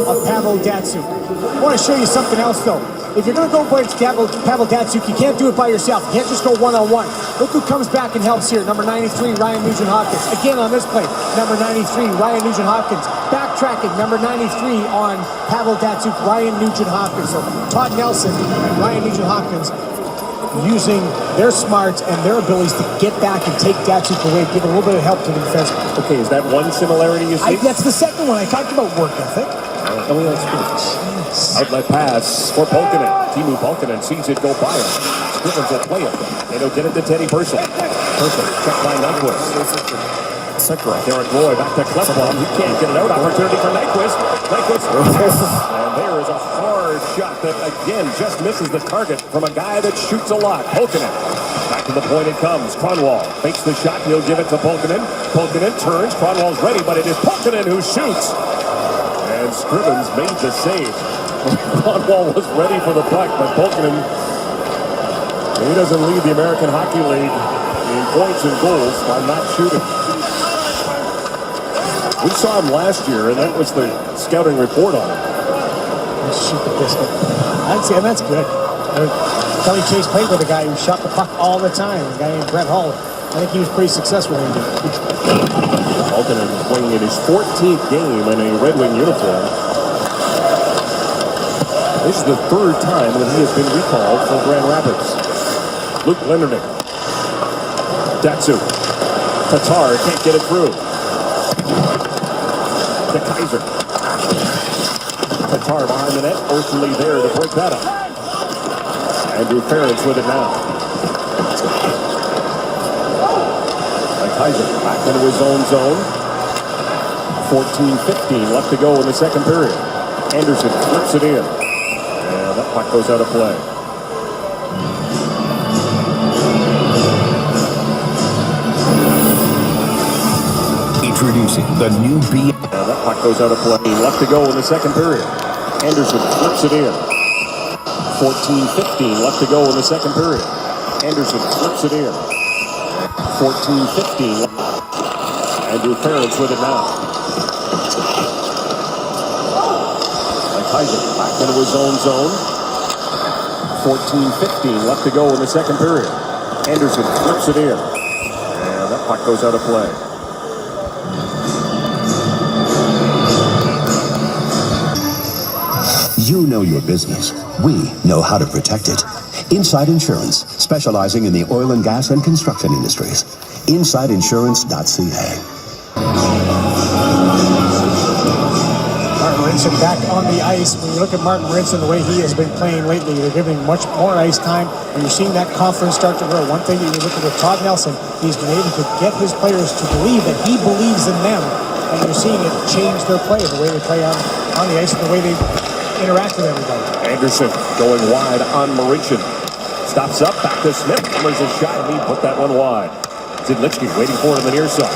of Pavel Datsyuk. I want to show you something else, though. If you're going to go against Pavel Datsyuk, you can't do it by yourself. You can't just go one-on-one. Look who comes back and helps here. Number 93, Ryan Nugent-Hopkins. Again on this play, number 93, Ryan Nugent-Hopkins. Backtracking, number 93 on Pavel Datsyuk, Ryan Nugent-Hopkins. So Todd Nelson and Ryan Nugent-Hopkins using their smarts and their abilities to get back and take Datsyuk away, give a little bit of help to the defense. Okay, is that one similarity you see? That's the second one. I talked about work ethic. Outlet pass for Polkinen. Timu Polkinen sees it go by him. Scrivens will play it. And he'll get it to Teddy Purcell. Purcell checked by Nyquist. Derek Roy back to Klefbom. He can't get it out. Opportunity for Nyquist. And there is a hard shot that, again, just misses the target from a guy that shoots a lot. Polkinen. Back to the point it comes. Kronwall fakes the shot. He'll give it to Polkinen. Polkinen turns. Kronwall's ready, but it is Polkinen who shoots. And Scrivens made the save. Kronwall was ready for the puck, but Polkinen, he doesn't lead the American Hockey League in points and goals by not shooting. We saw him last year, and that was the scouting report on him. Shoot the biscuit. I'd say that's good. Kelly Chase played with a guy who shot the puck all the time, a guy named Brett Hall. I think he was pretty successful in it. Polkinen playing in his 14th game in a Red Wing uniform. This is the third time that he has been recalled from Grand Rapids. Luke Lendernick. Datsyuk. Tatar can't get it through. To Kaiser. Tatar behind the net. Osterley there to break that up. Andrew Ferentz with it now. Kaiser back into his own zone. 14-15 left to go in the second period. Anderson flips it in. And that puck goes out of play. Introducing the new B. And that puck goes out of play. Left to go in the second period. Anderson flips it in. 14-15 left to go in the second period. Anderson flips it in. 14-15. Andrew Ferentz with it now. Kaiser back into his own zone. 14-15 left to go in the second period. Anderson flips it in. And that puck goes out of play. You know your business. We know how to protect it. Inside Insurance, specializing in the oil and gas and construction industries. InsideInsurance.ca. Martin Rinson back on the ice. When you look at Martin Rinson, the way he has been playing lately, they're giving much more ice time, and you're seeing that confidence start to grow. One thing that you look at with Todd Nelson, he's been able to get his players to believe that he believes in them, and you're seeing it change their play, the way they play on the ice, and the way they interact with everybody. Anderson going wide on Marincin. Stops up, back to Smith. Hammers his shot, and he put that one wide. Zidlicky waiting for it on the near side.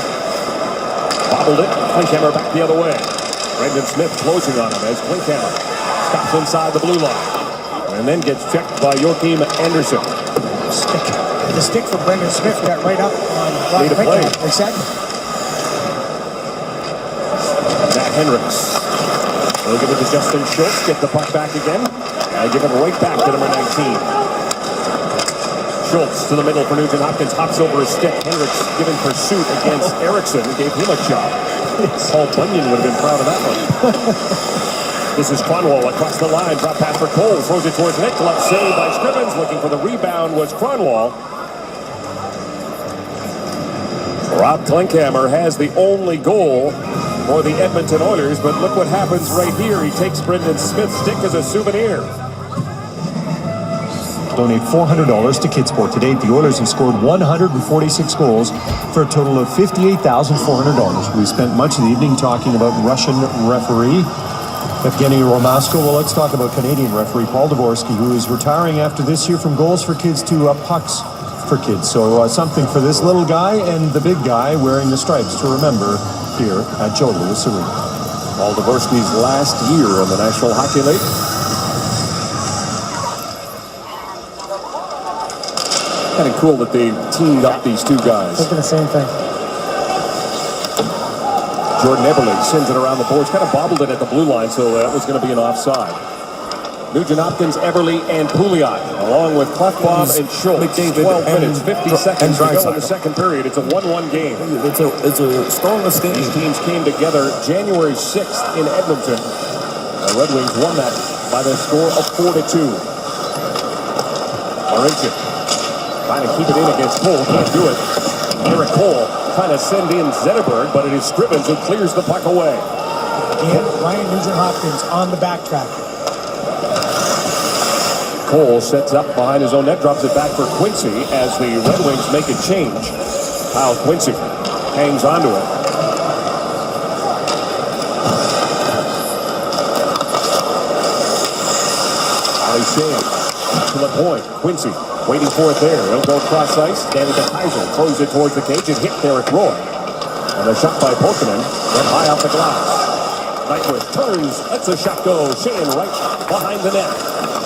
Bobbled it. Klinkhammer back the other way. Brendan Smith closing on him as Klinkhammer stops inside the blue line. And then gets checked by Joachim Anderson. The stick for Brendan Smith got right up on Rob Klinkhammer. Exactly. Matt Hendricks. They'll give it to Justin Schultz. Get the puck back again. And give it right back to number 19. Schultz to the middle for Nugent Hopkins. Hops over his stick. Hendricks giving pursuit against Eriksson. Gave him a job. Paul Bunyan would have been proud of that one. This is Cronwall across the line. Drop pass for Cole. Throws it towards Nick. Left save by Scrivens. Looking for the rebound was Cronwall. Rob Klinkhammer has the only goal for the Edmonton Oilers, but look what happens right here. He takes Brendan Smith's stick as a souvenir. Donate $400 to Kidsport. To date, the Oilers have scored 146 goals for a total of $58,400. We spent much of the evening talking about Russian referee Evgeny Romasko. Well, let's talk about Canadian referee Paul Dvorsky, who is retiring after this year from goals for kids to pucks for kids. So something for this little guy and the big guy wearing the stripes to remember here at Joe Louis Arena. Paul Dvorsky's last year in the National Hockey League. Kind of cool that they teamed up these two guys. Thinking the same thing. Jordan Eberle sends it around the boards, kind of bobbled it at the blue line, so that was going to be an offside. Nugent Hopkins, Eberle, and Pouliot, along with Klefbom and Schultz. 12 minutes, 50 seconds to go in the second period. It's a 1-1 game. It's a scoreless game. These teams came together January 6th in Edmonton. The Red Wings won that by the score of 4-2. Marincin trying to keep it in against Cole, can't do it. Eric Cole trying to send in Zetterberg, but it is Scrivens who clears the puck away. Again, Ryan Nugent-Hopkins on the backtrack. Cole sets up behind his own net, drops it back for Quincy as the Red Wings make a change. Kyle Quincy hangs onto it. Ali Shea to the point. Quincy waiting for it there. He'll go cross ice. Danny DeKaiser throws it towards the cage. It hit Derek Roy. And a shot by Polkinen went high off the glass. Nyquist turns, lets the shot go. Shane right behind the net.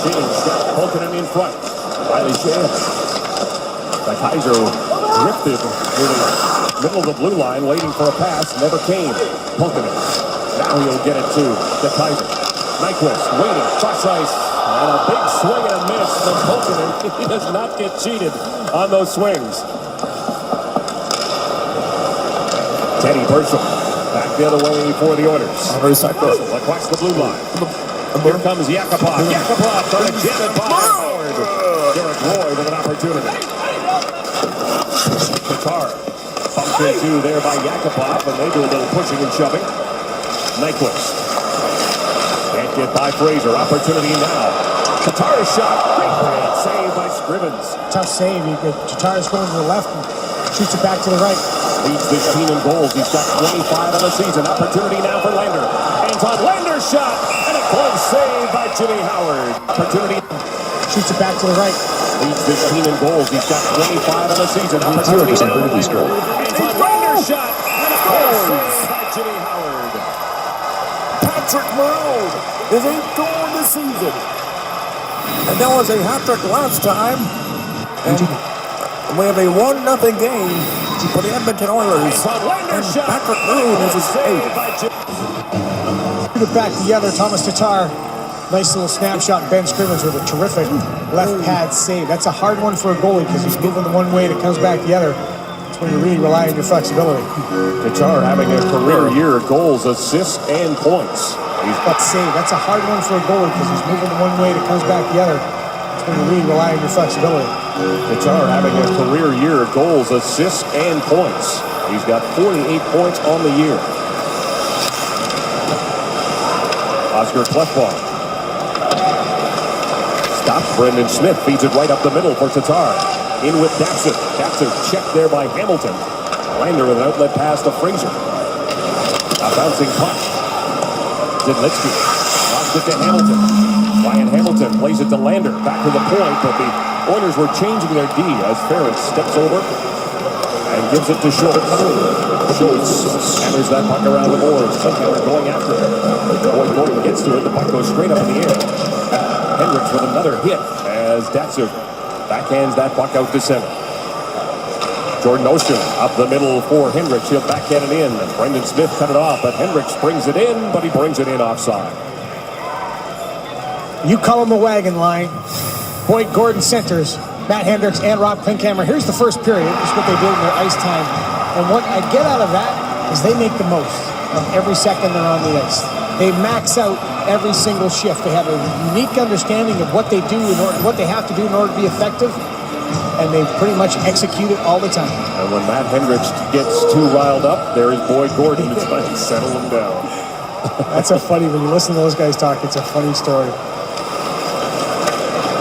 Shane's got Polkinen in front. Riley Shane. DeKaiser drifted to the middle of the blue line, waiting for a pass. Never came. Polkinen. Now he'll get it to DeKaiser. Nyquist waiting, cross ice. And a big swing and a miss from Polkinen. He does not get cheated on those swings. Teddy Burchell back the other way for the Oilers. Burchell across the blue line. Here comes Yakupov. Yakupov trying to jam it by Howard. Derek Roy with an opportunity. Tatar bumped into there by Yakupov, and they do a little pushing and shoving. Nyquist. Can't get by Fraser. Opportunity now. Tatar's shot. Great save by Scrivens. Tough save. Tatar's going to the left and shoots it back to the right. Leads this team in goals. He's got 25 on the season. Opportunity now for Lander. Anton Lander's shot. And a close save by Jimmy Howard. Opportunity. Shoots it back to the right. Leads this team in goals. He's got 25 on the season. Opportunity now for Lander. Anton Lander's shot. And a close save by Jimmy Howard. Patrick Maroon is 8th goal of the season. And that was a hat-trick last time. And we have a 1-0 game for the Edmonton Oilers. And Patrick Maroon is his 8th. Put it back together, Thomas Tatar. Nice little snapshot. Ben Scrivens with a terrific left pad save. That's a hard one for a goalie because he's moving the one way and it comes back the other. That's when you really rely on your flexibility. Tatar having a career year, goals, assists, and points. That save, that's a hard one for a goalie because he's moving the one way and it comes back the other. That's when you really rely on your flexibility. Tatar having a career year, goals, assists, and points. He's got 48 points on the year. Oscar Klefbom. Stops Brendan Smith, feeds it right up the middle for Tatar. In with Datsyuk. Datsyuk checked there by Hamilton. Lander with an outlet pass to Fraser. A bouncing puck. Zidlitsky lost it to Hamilton. Ryan Hamilton plays it to Lander. Back to the point, but the Oilers were changing their D as Ferentz steps over and gives it to Schultz. Schultz hammers that puck around the boards. Somehow they're going after it. Boyd Gordon gets to it. The puck goes straight up in the air. Hendricks with another hit as Datsyuk backhands that puck out to center. Jordan Ocean up the middle for Hendricks. He'll backhand it in. Brendan Smith cut it off, but Hendricks brings it in, but he brings it in offside. You call him the wagon line. Boyd Gordon centers. Matt Hendricks and Rob Klinkhammer. Here's the first period. This is what they did in their ice time. And what I get out of that is they make the most of every second they're on the ice. They max out every single shift. They have a unique understanding of what they do what they have to do in order to be effective, and they pretty much execute it all the time. And when Matt Hendricks gets too riled up, there is Boyd Gordon to try to settle him down. That's a funny, when you listen to those guys talk, it's a funny story.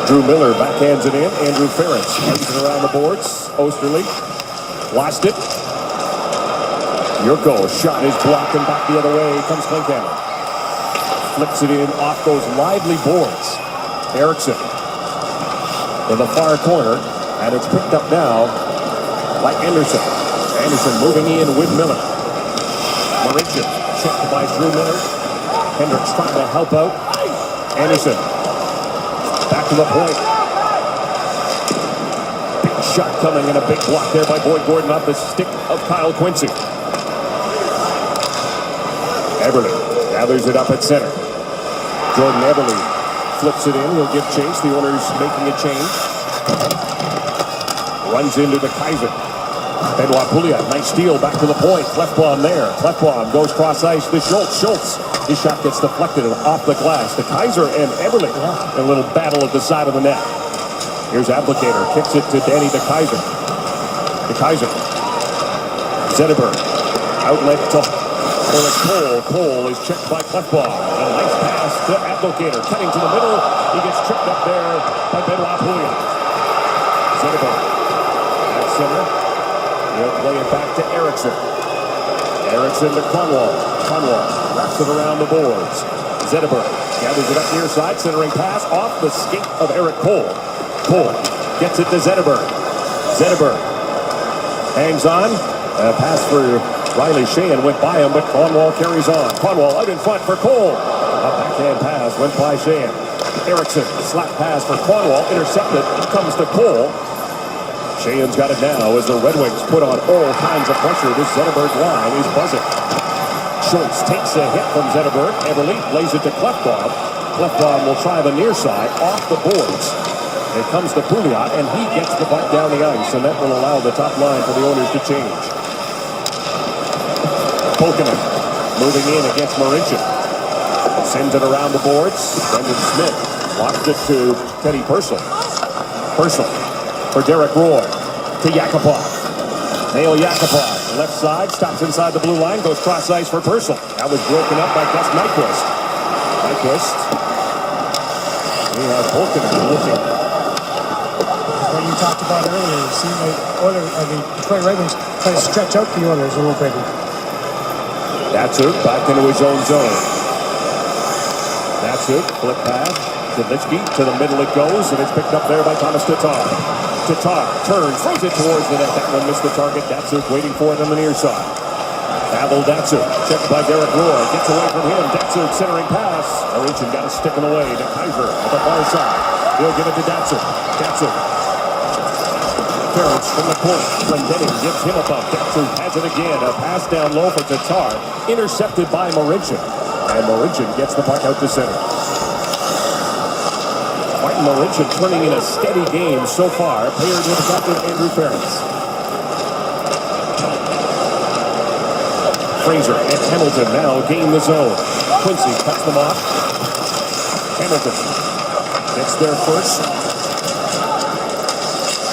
Drew Miller backhands it in. Andrew Ferentz runs it around the boards. Osterley lost it. Yurko shot is blocked and back the other way. Comes Klinkhammer. Flips it in off those lively boards. Eriksson in the far corner, and it's picked up now by Anderson. Anderson moving in with Miller. Marincin checked by Drew Miller. Hendricks trying to help out. Anderson back to the point. Big shot coming and a big block there by Boyd Gordon off the stick of Kyle Quincy. Eberle gathers it up at center. Jordan Eberle flips it in. He'll give chase. The Oilers making a change. Runs into the Kaiser. Benoit Pouliot, nice steal back to the point. Clefbaum there. Clefbaum goes cross ice to Schultz. Schultz, his shot gets deflected and off the glass. The Kaiser and Eberle, a little battle at the side of the net. Here's Applicator, kicks it to Danny De Kaiser. De Kaiser. Zetterberg, outlet to Eric Cole. Cole is checked by Clefbaum. A nice pass to Applicator, cutting to the middle. He gets tripped up there by Benoit Pouliot. Zetterberg at center. He'll play it back to Eriksson. Eriksson to Conwall. Conwall wraps it around the boards. Zetterberg gathers it up near side. Centering pass off the skate of Eric Cole. Cole gets it to Zetterberg. Zetterberg hangs on. A pass for Riley Sheahan went by him, but Conwall carries on. Conwall out in front for Cole. A backhand pass went by Sheahan. Eriksson, slap pass for Conwall. Intercepted. Comes to Cole. Sheahan's got it now as the Red Wings put on all kinds of pressure. This Zetterberg line is buzzing. Schultz takes a hit from Zetterberg. Eberle plays it to Clefbaum. Clefbaum will try the near side off the boards. It comes to Pouliot, and he gets the puck down the ice, and that will allow the top line for the Oilers to change. Polkinen moving in against Marincin. Sends it around the boards. Brendan Smith locked it to Teddy Purcell. Purcell for Derek Roy to Yakupov. Nail Yakupov, left side, stops inside the blue line, goes cross ice for Purcell. That was broken up by Gus Nyquist. Nyquist. We have Polkinen looking. What you talked about earlier, you see the Detroit Red Wings try to stretch out the Oilers a little bit. That's it, back into his own zone. That's it, flip pass. Zavitsky to the middle it goes, and it's picked up there by Thomas Tatar. Tatar turns, throws it towards the net. That one missed the target. Datsuk waiting for it on the near side. Pavel Datsuk, checked by Derek Roy, gets away from him. Datsuk centering pass. Marincin got a stick in the way to Kaiser at the far side. He'll give it to Datsuk. Datsuk. Ferentz from the point. Glendening gives him a bump. Datsuk has it again. A pass down low for Tatar. Intercepted by Marincin. And Marincin gets the puck out to center. Martin Marincin turning in a steady game so far, paired with captain Andrew Ferentz. Fraser and Hamilton now gain the zone. Quincy cuts them off. Hamilton gets there first.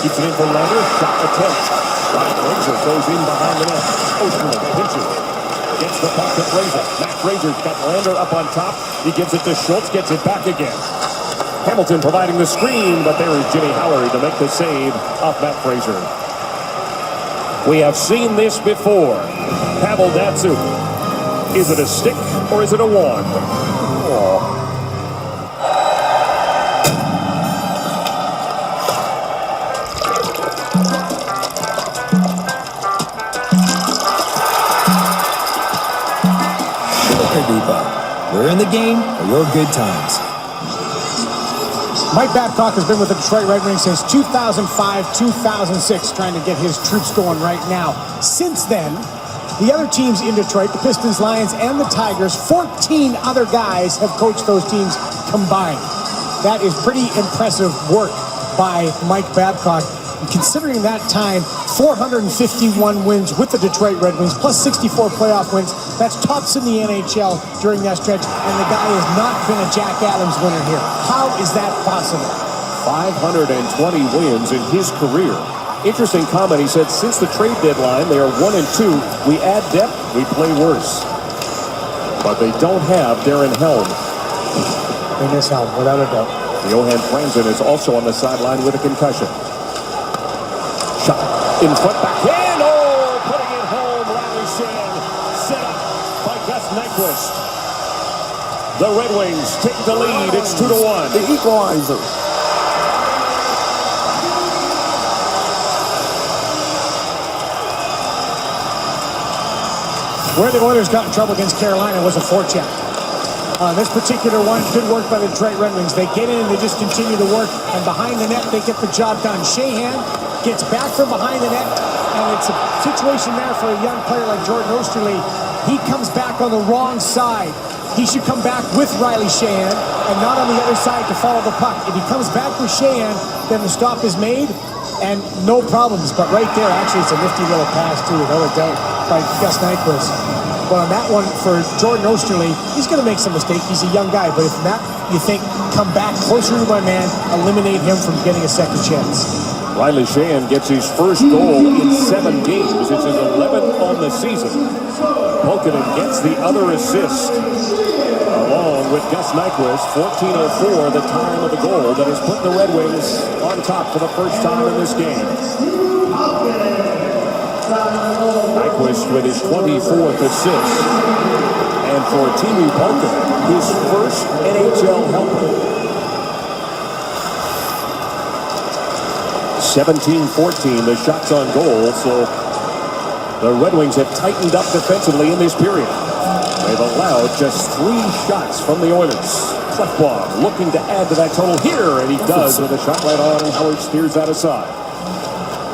Keeps it in for Lander. Shot attempt. Fraser goes in behind the net. Osterman pinches. Gets the puck to Fraser. Matt Fraser's got Lander up on top. He gives it to Schultz. Gets it back again. Hamilton providing the screen, but there is Jimmy Howard to make the save off Matt Fraser. We have seen this before. Pavel Datsuk. Is it a stick or is it a wand? Oh. We're in the game for your good times. Mike Babcock has been with the Detroit Red Wings since 2005-2006, trying to get his troops going right now. Since then, the other teams in Detroit, the Pistons, Lions, and the Tigers, 14 other guys have coached those teams combined. That is pretty impressive work by Mike Babcock. And considering that time, 451 wins with the Detroit Red Wings, plus 64 playoff wins. That's tops in the NHL during that stretch, and the guy has not been a Jack Adams winner here. How is that possible? 520 wins in his career. Interesting comment. He said, since the trade deadline, they are 1-2. We add depth, we play worse. But they don't have Darren Helm. They miss Helm, without a doubt. Johan Franzen is also on the sideline with a concussion. Shot in front, backhand. Oh, putting it home. Riley Shan set up by Gus Nyquist. The Red Wings take the lead. It's 2-1. The equalizer. Where the Oilers got in trouble against Carolina was a forecheck. This particular one, good work by the Detroit Red Wings. They get in and they just continue to work, and behind the net, they get the job done. Sheahan gets back from behind the net, and it's a situation there for a young player like Jordan Oesterle. He comes back on the wrong side. He should come back with Riley Sheahan and not on the other side to follow the puck. If he comes back with Sheahan, then the stop is made, and no problems. But right there, actually, it's a nifty little pass, too, without a doubt, by Gus Nyquist. But on that one, for Jordan Oesterle, he's going to make some mistakes. He's a young guy. But if not, you think, come back closer to my man, eliminate him from getting a second chance. Riley Sheahan gets his first goal in 7 games. It's his 11th on the season. Pulkkinen gets the other assist, along with Gus Nyquist. 14:04, the time of the goal that has put the Red Wings on top for the first time in this game. Nyquist with his 24th assist, and for Teemu Pulkkinen, his first NHL helper. 17-14, the shots on goal, so the Red Wings have tightened up defensively in this period. They've allowed just 3 shots from the Oilers. Klefbom looking to add to that total here, and he does with a shot right on, and Howard steers that aside.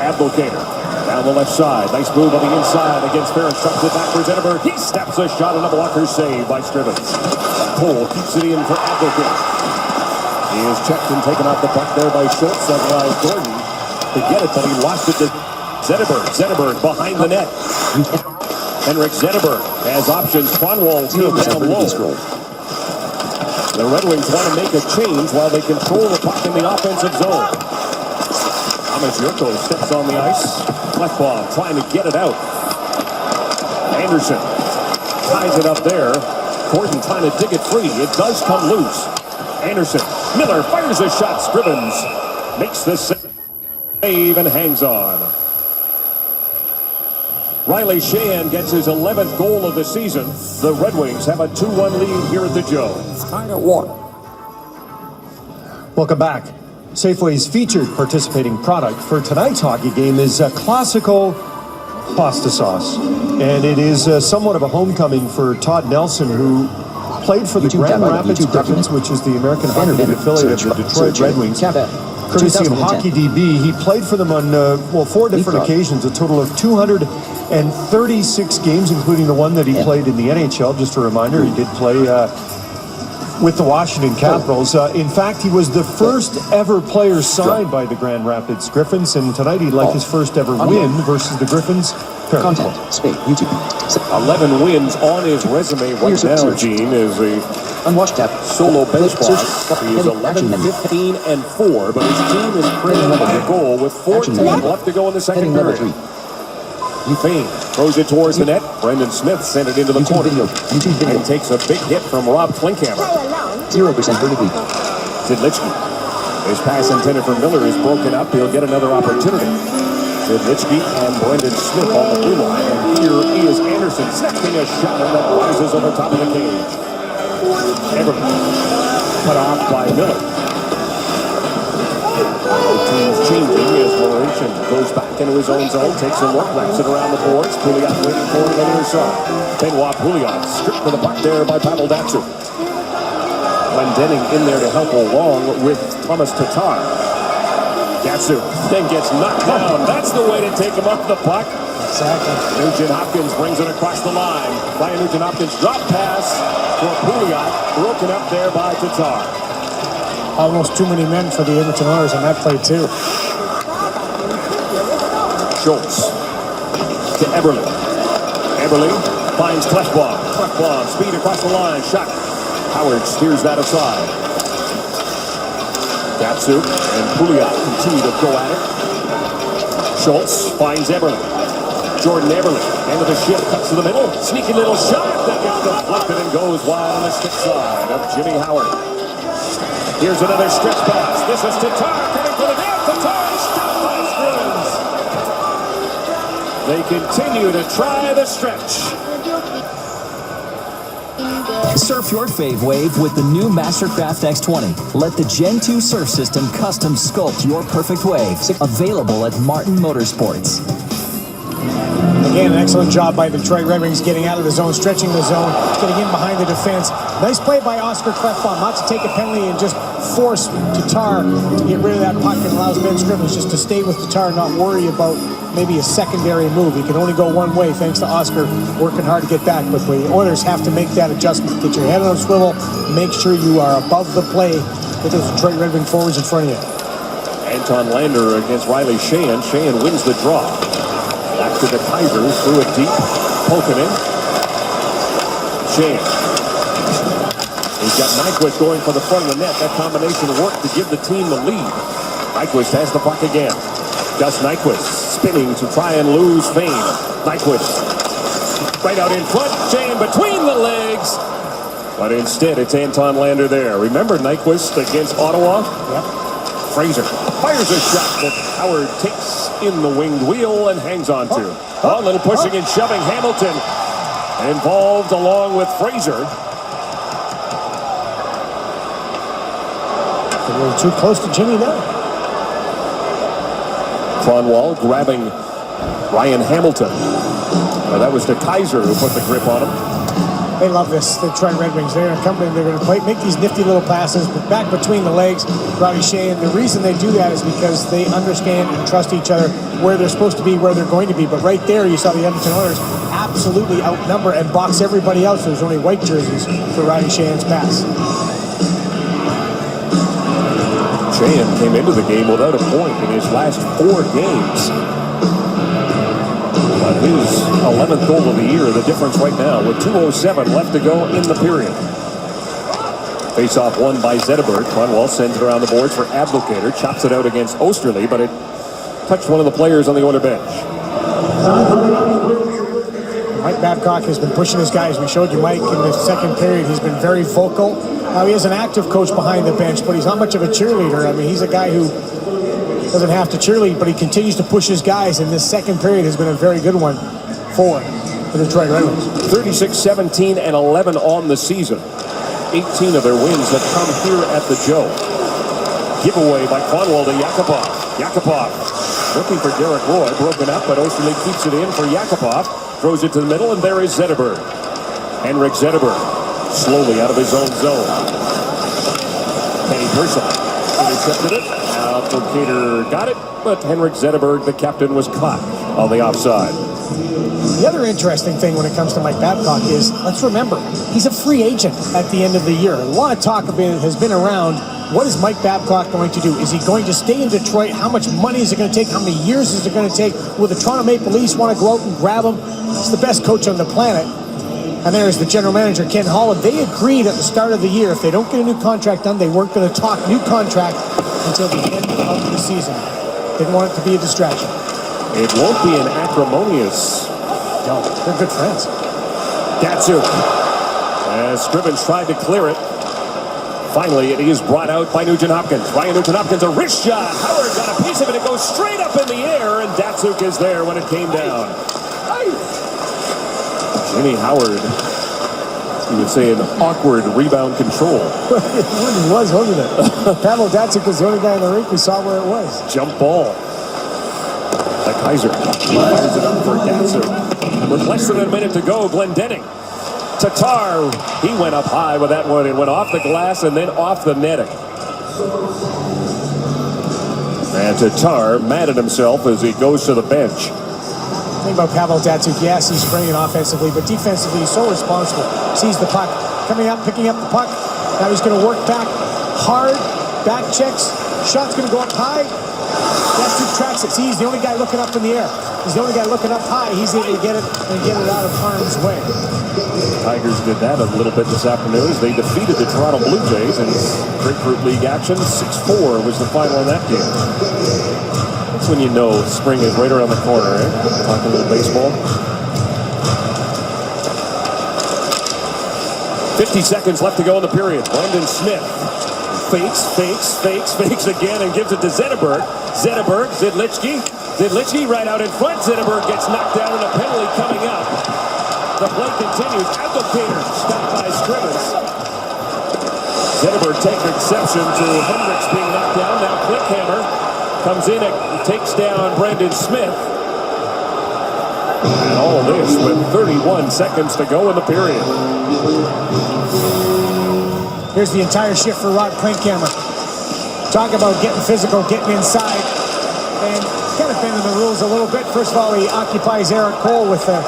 Abdelkader down the left side. Nice move on the inside against Ferris. Drops it back for Zetterberg. He snaps a shot and a blocker save by Scrivens. Cole keeps it in for Abdelkader. He is checked and taken off the puck there by Schultz. That allows Gordon to get it, but he lost it to Zetterberg. Zetterberg behind the net. Henrik Zetterberg has options. Kronwall down low. The Red Wings want to make a change while they control the puck in the offensive zone. Thomas Jurko steps on the ice. Klefbom trying to get it out. Anderson ties it up there. Gordon trying to dig it free. It does come loose. Anderson. Miller fires a shot. Scrivens makes the save and hangs on. Riley Sheahan gets his 11th goal of the season. The Red Wings have a 2-1 lead here at the Jones. Kind of one. Welcome back. Safeway's featured participating product for tonight's hockey game is classical pasta sauce. And it is somewhat of a homecoming for Todd Nelson, who played for the Grand Rapids Griffins, which is the American Hockey League affiliate of the Detroit Red Wings. Courtesy of Hockey DB, he played for them on 4 different occasions, a total of 236 games, including the one that he played in the NHL. Just a reminder, he did play with the Washington Capitals. In fact, he was the first ever player signed by the Grand Rapids Griffins, and tonight he'd like his first ever win versus the Griffins. Content, speak, YouTube. 11 wins on his resume right now, Gene, is a Unwashed tab. solo bench boss. He is 11-15-4, but his team is trailing by a goal with 14 left to go in the second period. Fane throws it towards the net. Brendan Smith sent it into the corner. And takes a big hit from Rob Klinkhammer. 0% vertically. Zidlichky. His pass intended for Miller is broken up. He'll get another opportunity. Zidlichky and Brendan Smith on the blue line. And here is Anderson snapping a shot that rises over top of the cage. Everton cut off by Miller. Teams changing as Laurentian goes back into his own zone, takes some work, wraps it around the boards. Pouliot waiting for it on the other side. Benoit Pouliot stripped for the puck there by Pavel Datsyuk. Glendening in there to help along with Thomas Tatar. Datsyuk then gets knocked down. That's the way to take him up the puck. Exactly. Nugent Hopkins brings it across the line. Brian Nugent Hopkins drop pass for Pouliot, broken up there by Tatar. Almost too many men for the Edmonton Oilers on that play, too. Schultz to Eberle. Eberle finds Klefbom. Klefbom, speed across the line. Shot. Howard steers that aside. Datsuk and Pouliot continue to go at it. Schultz finds Eberle. Jordan Eberle, end of the shift, cuts to the middle. Sneaky little shot that gets deflected and goes wide on the stick side of Jimmy Howard. Here's another stretch pass. This is Tatar coming for the net. Tatar stopped by Scrivens. They continue to try the stretch. Surf your fave wave with the new Mastercraft X20. Let the Gen 2 surf system custom sculpt your perfect wave. Available at Martin Motorsports. Again, an excellent job by the Detroit Red Wings getting out of the zone, stretching the zone, getting in behind the defense. Nice play by Oscar Klefbom, not to take a penalty and just force Tatar to get rid of that puck, and allows Ben Scrivens just to stay with Tatar and not worry about maybe a secondary move. He can only go one way thanks to Oscar working hard to get back. But the Oilers have to make that adjustment. Get your head on a swivel, make sure you are above the play with those Detroit Red Wing forwards in front of you. Anton Lander against Riley Sheahan. Sheahan wins the draw. Back to the Kaiser, threw it deep. Poking in. Sheahan. He's got Nyquist going for the front of the net. That combination worked to give the team the lead. Nyquist has the puck again. Gus Nyquist spinning to try and lose Fane. Nyquist right out in front. Sheahan between the legs. But instead, it's Anton Lander there. Remember Nyquist against Ottawa? Yep. Fraser fires a shot that Howard takes in the winged wheel and hangs on to. A little pushing and shoving. Hamilton involved along with Fraser. A little too close to Jimmy now. Cronwall grabbing Ryan Hamilton. That was the Kaiser who put the grip on him. They love this, the Detroit Red Wings. They're going to play, make these nifty little passes, but back between the legs, Riley Sheahan. The reason they do that is because they understand and trust each other where they're supposed to be, where they're going to be. But right there, you saw the Edmonton Oilers absolutely outnumber and box everybody else. There's only white jerseys for Riley Sheahan's pass. Sheahan came into the game without a point in his last 4 games. But his 11th goal of the year, the difference right now with 2:07 left to go in the period. Face-off won by Zetterberg. Cronwall sends it around the boards for Abdelkader. Chops it out against Osterley, but it touched one of the players on the Oiler bench. Mike Babcock has been pushing his guys. We showed you Mike in the second period. He's been very vocal. Now he has an active coach behind the bench, but he's not much of a cheerleader. I mean, he's a guy who doesn't have to cheerlead, but he continues to push his guys, and this second period has been a very good one for the Detroit Red Wings. 36-17 and 11 on the season. 18 of their wins have come here at the Joe. Giveaway by Cronwall to Yakupov. Yakupov looking for Derek Roy, broken up, but Osterley keeps it in for Yakupov. Throws it to the middle, and there is Zetterberg. Henrik Zetterberg slowly out of his own zone. Kenny Purcell intercepted it. Abdelkader got it, but Henrik Zetterberg, the captain, was caught on the offside. The other interesting thing when it comes to Mike Babcock is, let's remember, he's a free agent at the end of the year. A lot of talk has been around, what is Mike Babcock going to do? Is he going to stay in Detroit? How much money is it going to take? How many years is it going to take? Will the Toronto Maple Leafs want to go out and grab him? He's the best coach on the planet. And there's the general manager, Ken Holland. They agreed at the start of the year, if they don't get a new contract done, they weren't going to talk new contract until the end of the season. Didn't want it to be a distraction. It won't be an acrimonious. No, they're good friends. Datsuk. As Scrivens tried to clear it. Finally, it is brought out by Nugent-Hopkins. Ryan Nugent-Hopkins, a wrist shot. Howard got a piece of it. It goes straight up in the air, and Datsuk is there when it came down. Jimmy Howard, you would say an awkward rebound control. It really was, wasn't it? Pavel Datsuk was the only guy in the rink who saw where it was. Jump ball. The Kaiser fires it up for Datsuk. With less than a minute to go, Glendening. Tatar, he went up high with that one. It went off the glass and then off the netting. And Tatar mad at himself as he goes to the bench. The thing about Pavel Datsuk, yes, he's brilliant offensively, but defensively he's so responsible. Sees the puck, coming up, picking up the puck. Now he's going to work back hard, back checks. Shot's going to go up high. Datsyuk tracks it. See, he's the only guy looking up in the air. He's the only guy looking up high. He's able to get it and get it out of harm's way. Tigers did that a little bit this afternoon as they defeated the Toronto Blue Jays in Grapefruit League action. 6-4 was the final in that game. That's when you know spring is right around the corner, eh? Talking a little baseball. 50 seconds left to go in the period. Brendan Smith fakes again and gives it to Zetterberg. Zidlichky right out in front. Zetterberg gets knocked down and a penalty coming up. The play continues. Abdelkader stopped by Scrivens. Zetterberg taking exception to Hendricks being knocked down. Now Klinkhammer comes in and takes down Brendan Smith. And all this with 31 seconds to go in the period. Here's the entire shift for Rod Klinkhammer. Talk about getting physical, getting inside, and kind of bending the rules a little bit. First of all, he occupies Eric Cole with a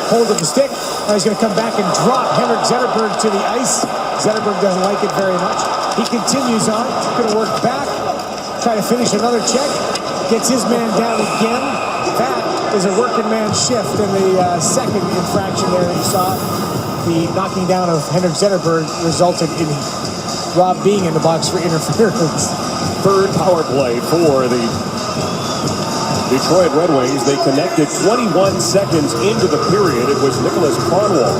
hold of the stick. Now he's going to come back and drop Henrik Zetterberg to the ice. Zetterberg doesn't like it very much. He continues on. He's going to work back, try to finish another check. Gets his man down again. That is a working man shift in the second infraction there that you saw. The knocking down of Henrik Zetterberg resulted in Rob being in the box for interference. Third power play for the Detroit Red Wings. They connected 21 seconds into the period. It was Nicholas Kronwall.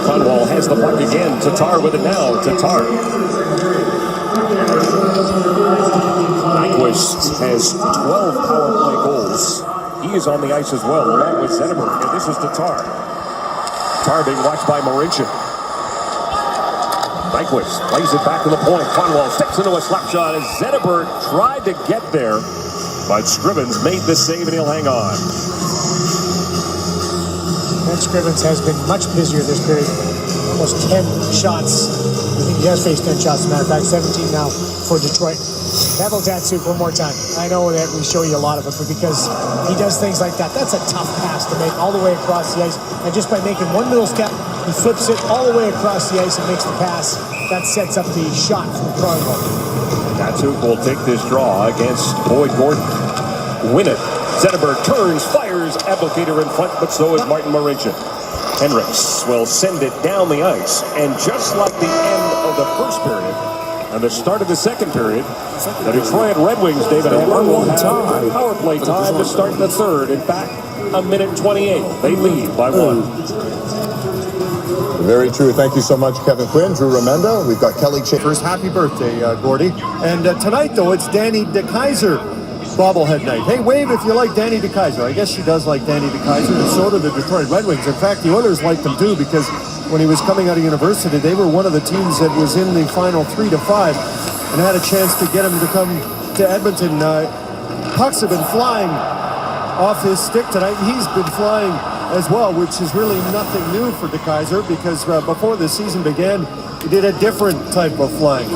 Kronwall has the puck again. Tatar with it now. Tatar. Nyquist has 12 power play goals. He is on the ice as well, along with Zetterberg. And this is Tatar. Tatar being watched by Marincin. Nyquist plays it back to the point. Kronwall steps into a slap shot as Zetterberg tried to get there, but Scrivens made the save and he'll hang on. Ben Scrivens has been much busier this period. Almost 10 shots. I think he has faced 10 shots, as a matter of fact, 17 now for Detroit. Pavel Datsyuk one more time. I know that we show you a lot of it, but because he does things like that, that's a tough pass to make all the way across the ice. And just by making one little step, he flips it all the way across the ice and makes the pass. That sets up the shot from Kronwall. Datsyuk will take this draw against Boyd Gordon. Win it. Zetterberg turns, fires. Abdelkader in front, but so is Martin Marincin. Hendricks will send it down the ice. And just like the end of the first period and the start of the second period, the Detroit Red Wings, David Hammer, will have power play time to start the third. In fact, a minute 28. They lead by one. Very true. Thank you so much, Kevin Quinn, Drew Remenda. We've got Kelly Chambers. Happy birthday, Gordy. And tonight, though, it's Danny DeKeyser bobblehead night. Hey, wave if you like Danny DeKeyser. I guess she does like Danny DeKeyser, and so do the Detroit Red Wings. In fact, the Oilers liked them too, because when he was coming out of university, they were one of the teams that was in the final 3 to 5 and had a chance to get him to come to Edmonton. Pucks have been flying off his stick tonight. He's been flying as well, which is really nothing new for DeKeyser, because before the season began, he did a different type of flying.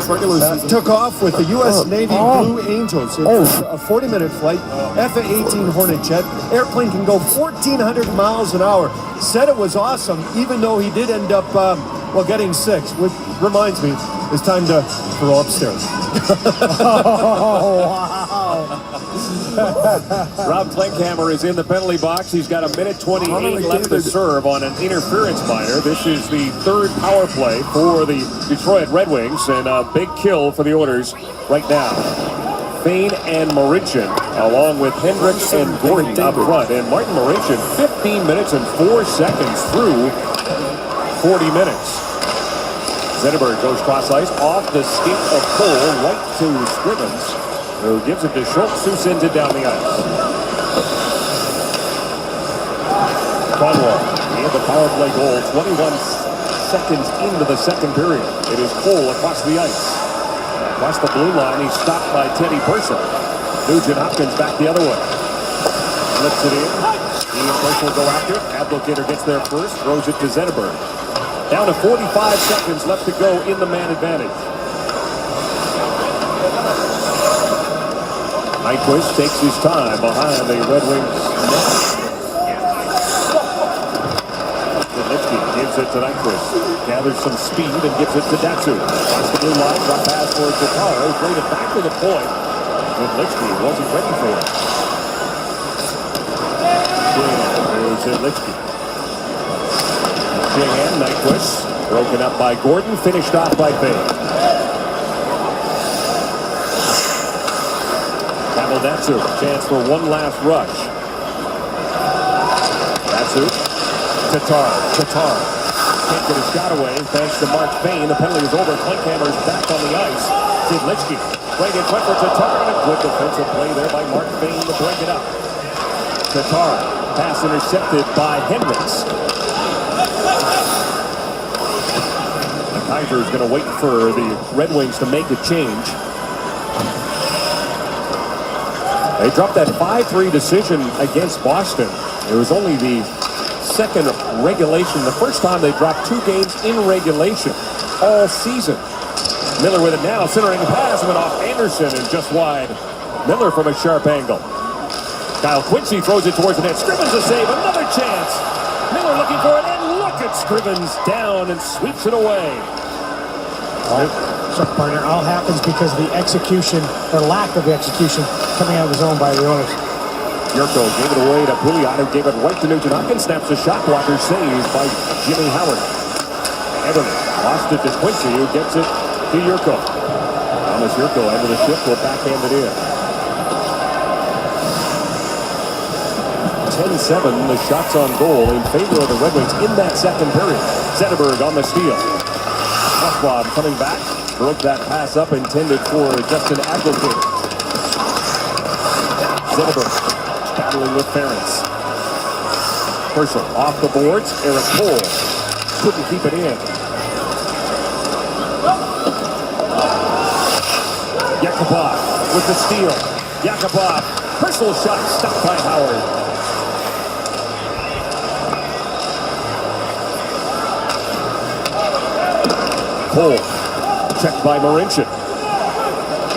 Took off with the U.S. Navy Blue Angels. It was a 40-minute flight, F-18 Hornet jet. Airplane can go 1,400 miles an hour. Said it was awesome, even though he did end up, getting sick, which reminds me, it's time to throw upstairs. Oh, wow. Rob Klinkhammer is in the penalty box. He's got a minute 28 left to serve on an interference minor. This is the third power play for the Detroit Red Wings, and a big kill for the Oilers right now. Fane and Marincin, along with Hendricks and Gordon up front. And Martin Marincin, 15 minutes and 4 seconds through 40 minutes. Zetterberg goes cross ice off the skate of Cole right to Scrivens, who gives it to Schultz, who sends it down the ice. Kronwall, he had the power play goal 21 seconds into the second period. It is Cole across the ice. Across the blue line, he's stopped by Teddy Purcell. Nugent Hopkins back the other way. Flips it in. He and Purcell go after it. Abdelkader gets there first, throws it to Zetterberg. Down to 45 seconds left to go in the man advantage. Nyquist takes his time behind the Red Wings net. Zidlichky gives Gives it to Nyquist. Gathers some speed and gives it to Datsu. Across the blue line. Drop pass for Tatar. Bring it back to the point. Zidlichki wasn't ready for it. Here's Zidlichki. Sheehan, Nyquist. Broken up by Gordon. Finished off by Fay. Datsu, chance for one last rush. Datsu, Tatar. Can't get a shot away thanks to Mark Fane. The penalty is over. Klinkhammer's back on the ice. Zidlichki playing in front for Tatar. And a good defensive play there by Mark Fane to break it up. Tatar, pass intercepted by Hendricks. The Kaiser is going to wait for the Red Wings to make a change. They dropped that 5-3 decision against Boston. It was only the second regulation. The first time they dropped 2 games in regulation all season. Miller with it now. Centering pass went off Anderson and just wide. Miller from a sharp angle. Kyle Quincy throws it towards the net. Scrivens a save. Another chance. Miller looking for it. And look at Scrivens down and sweeps it away. So, partner, all happens because of the execution, or lack of execution, coming out of the zone by the Oilers. Yurko gave it away to Pouliot, who gave it right to Nugent Hopkins. Snaps a shot blocker, saved by Jimmy Howard. Everly lost it to Quincy, who gets it to Yurko. Thomas Yurko, end of the shift, will backhand it in. 10-7, the shots on goal in favor of the Red Wings in that second period. Zetterberg on the steal. Oswald coming back. Broke that pass up intended for Justin Abdelkader. Zetterberg battling with Ferentz. Purcell off the boards. Eric Cole couldn't keep it in. Yakupov with the steal. Yakupov. Purcell shot stopped by Howard. Cole. Checked by Marincin.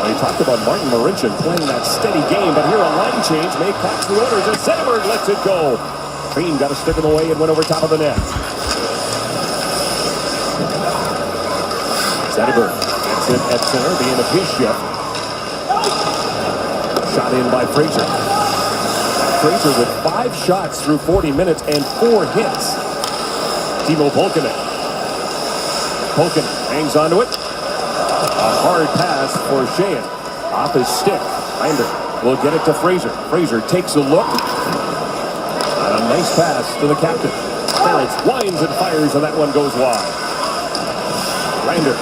We talked about Martin Marincin playing that steady game, but here a line change may catch the Oilers as Zetterberg lets it go. Green got a stick in the way and went over top of the net. Zetterberg gets it at center, being a piece shift. Shot in by Fraser. Fraser with 5 shots through 40 minutes and 4 hits. Timo Polkinen. Polkinen hangs onto it. A hard pass for Sheehan. Off his stick. Lander will get it to Fraser. Fraser takes a look. And a nice pass to the captain. Ferentz winds and fires, and that one goes wide. Lander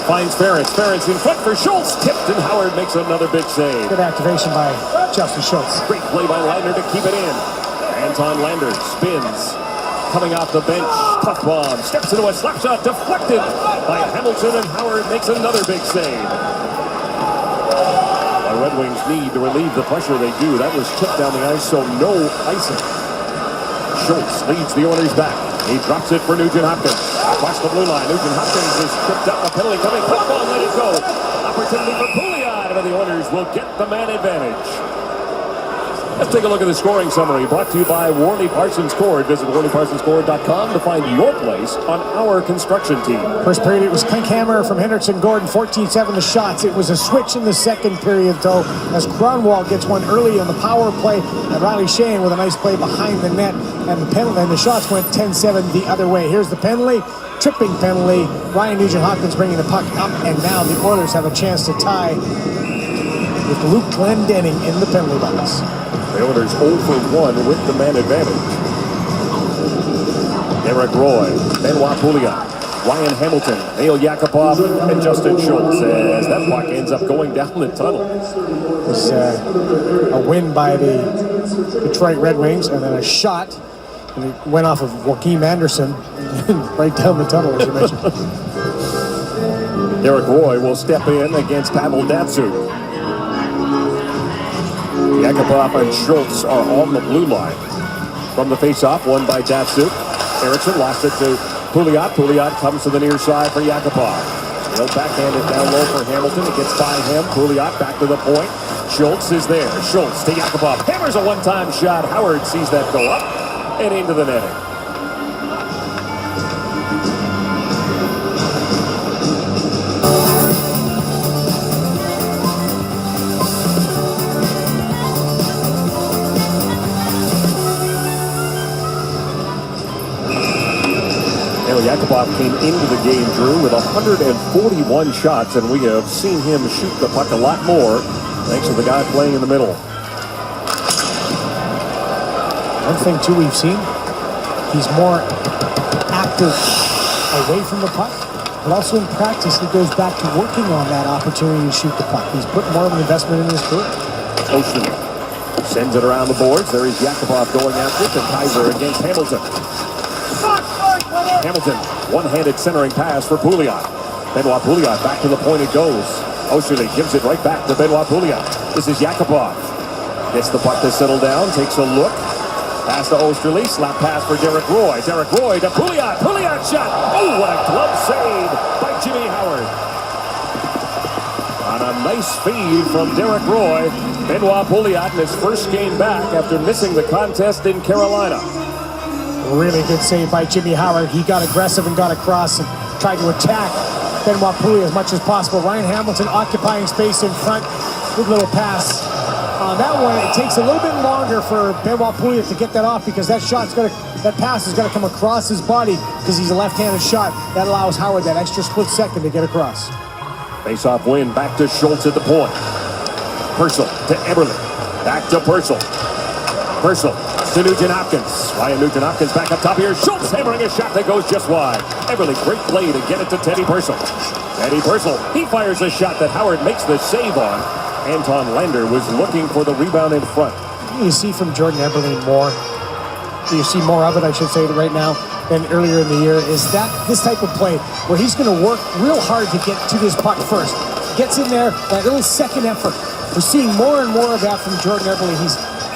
finds Ferentz. Ferentz in front for Schultz. Tipped, and Howard makes another big save. Good activation by Justin Schultz. Great play by Lander to keep it in. Anton Lander spins. Coming off the bench, tough bomb, steps into a slap shot, deflected by Hamilton, and Howard makes another big save. The Red Wings need to relieve the pressure they do. That was tipped down the ice, so no icing. Schultz leads the Oilers back. He drops it for Nugent Hopkins. Across the blue line, Nugent Hopkins is tripped up, a penalty coming, quick ball, let it go. Opportunity for Pouliot, and the Oilers will get the man advantage. Let's take a look at the scoring summary brought to you by Worley Parsons Cord. Visit WorleyParsonsCord.com to find your place on our construction team. First period, it was Klinkhammer from Hendricks and Gordon, 14-7 the shots. It was a switch in the second period, though, as Kronwall gets one early on the power play, and Riley Sheehan with a nice play behind the net, and the penalty, and the shots went 10-7 the other way. Here's the penalty, tripping penalty. Ryan Nugent-Hopkins bringing the puck up, and now the Oilers have a chance to tie with Luke Glendening in the penalty box. The Oilers 0 for 1 with the man advantage. Eric Roy, Benoit Pouliot, Ryan Hamilton, Neil Yakupov, and Justin Schultz as that puck ends up going down the tunnel. It was a win by the Detroit Red Wings, and then a shot, and it went off of Joakim Anderson right down the tunnel, as you mentioned. Eric Roy will step in against Pavel Datsyuk. Yakupov and Schultz are on the blue line. From the face-off, won by Datsyuk. Eriksson lost it to Pouliot. Pouliot comes to the near side for Yakupov. He'll backhand it down low for Hamilton. It gets by him. Pouliot back to the point. Schultz is there. Schultz to Yakupov. Hammers a one-time shot. Howard sees that go up and into the netting. Yakupov came into the game, Drew, with 141 shots, and we have seen him shoot the puck a lot more thanks to the guy playing in the middle. One thing, too, we've seen, he's more active away from the puck, but also in practice, he goes back to working on that opportunity to shoot the puck. He's put more of an investment in his career. Ocean sends it around the boards. There is Yakupov going after it, and Kaiser against Hamilton. Hamilton, one-handed centering pass for Pouliot. Benoit Pouliot back to the point it goes. Oshie gives it right back to Benoit Pouliot. This is Yakupov. Gets the puck to settle down, takes a look. Pass to Osterley, slap pass for Derek Roy. Derek Roy to Pouliot. Pouliot shot. Oh, what a glove save by Jimmy Howard. On a nice feed from Derek Roy, Benoit Pouliot in his first game back after missing the contest in Carolina. Really good save by Jimmy Howard. He got aggressive and got across and tried to attack Benoit Pouliot as much as possible. Ryan Hamilton occupying space in front. Good little pass. On that one, it takes a little bit longer for Benoit Pouliot to get that off because that pass is going to come across his body because he's a left-handed shot. That allows Howard that extra split second to get across. Face-off win, back to Schultz at the point. Purcell to Eberle. Back to Purcell. Purcell to Nugent-Hopkins. Ryan Nugent-Hopkins back up top here. Schultz hammering a shot that goes just wide. Eberle, great play to get it to Teddy Purcell. Teddy Purcell, he fires a shot that Howard makes the save on. Anton Lander was looking for the rebound in front. You see from Jordan Eberle more. You see more of it, I should say, right now than earlier in the year. Is that this type of play where he's going to work real hard to get to this puck first. Gets in there, that little second effort. We're seeing more and more of that from Jordan Eberle.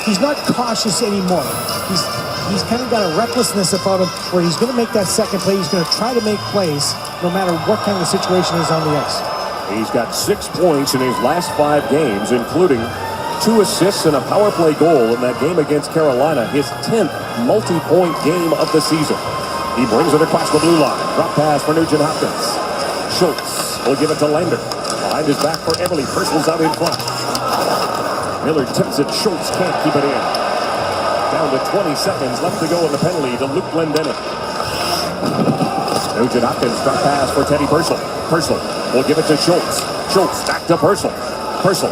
He's not cautious anymore. He's kind of got a recklessness about him where he's going to make that second play. He's going to try to make plays no matter what kind of the situation is on the ice. He's got 6 points in his last 5 games, including 2 assists and a power play goal in that game against Carolina, his 10th multi-point game of the season. He brings it across the blue line. Drop pass for Nugent-Hopkins. Schultz will give it to Lander. Behind his back for Eberle. Purcell's out in front. Miller tips it. Schultz can't keep it in. Down to 20 seconds left to go in the penalty to Luke Glendening. Nugent-Hopkins drop pass for Teddy Purcell. Purcell will give it to Schultz. Schultz back to Purcell. Purcell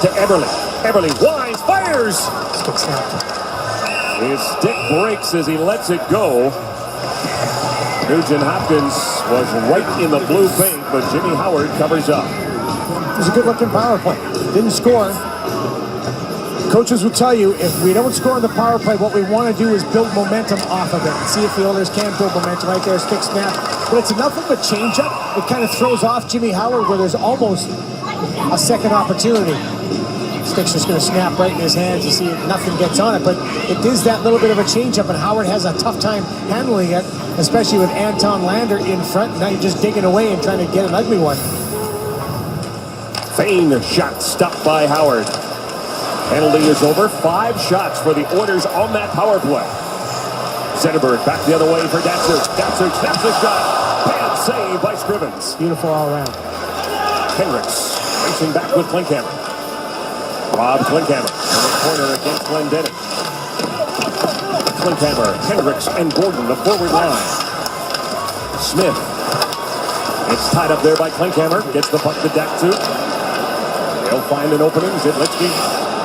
to Eberle. Eberle winds, fires. Stick snap. His stick breaks as he lets it go. Nugent-Hopkins was right in the blue paint, but Jimmy Howard covers up. It was a good-looking power play. Didn't score. Coaches will tell you, if we don't score on the power play, what we want to do is build momentum off of it. See if the Oilers can build momentum right there. Stick snap. But it's enough of a change-up. It kind of throws off Jimmy Howard where there's almost a second opportunity. Stick's just going to snap right in his hands to see if nothing gets on it. But it is that little bit of a change-up, and Howard has a tough time handling it, especially with Anton Lander in front. Now you're just digging away and trying to get an ugly one. Fane shot stopped by Howard. Penalty is over. 5 shots for the Oilers on that power play. Zetterberg back the other way for Datsyuk. Datsyuk snaps a shot. Bad save by Scrivens. Beautiful all around. Hendricks racing back with Klinkhammer. Rob Klinkhammer in the corner against Glendening. Klinkhammer, Hendricks, and Gordon, the forward line. Smith. It's tied up there by Klinkhammer. Gets the puck to Datsyuk. They'll find an opening. Zidlitsky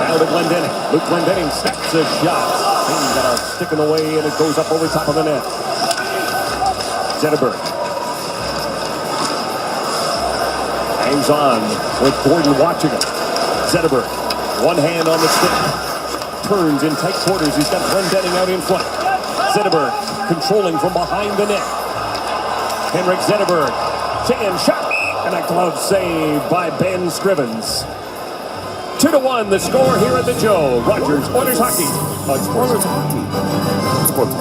down to Glendening. Luke Glendening snaps a shot. He's got a stick in the way, and it goes up over top of the net. Zetterberg hangs on with Gordon watching him. Zetterberg, one hand on the stick. Turns in tight quarters. He's got Glendening out in front. Zetterberg controlling from behind the net. Henrik Zetterberg, jam shot, and a glove save by Ben Scrivens. 2-1 the score here at the Joe. Rogers, Oilers Hockey on Sports.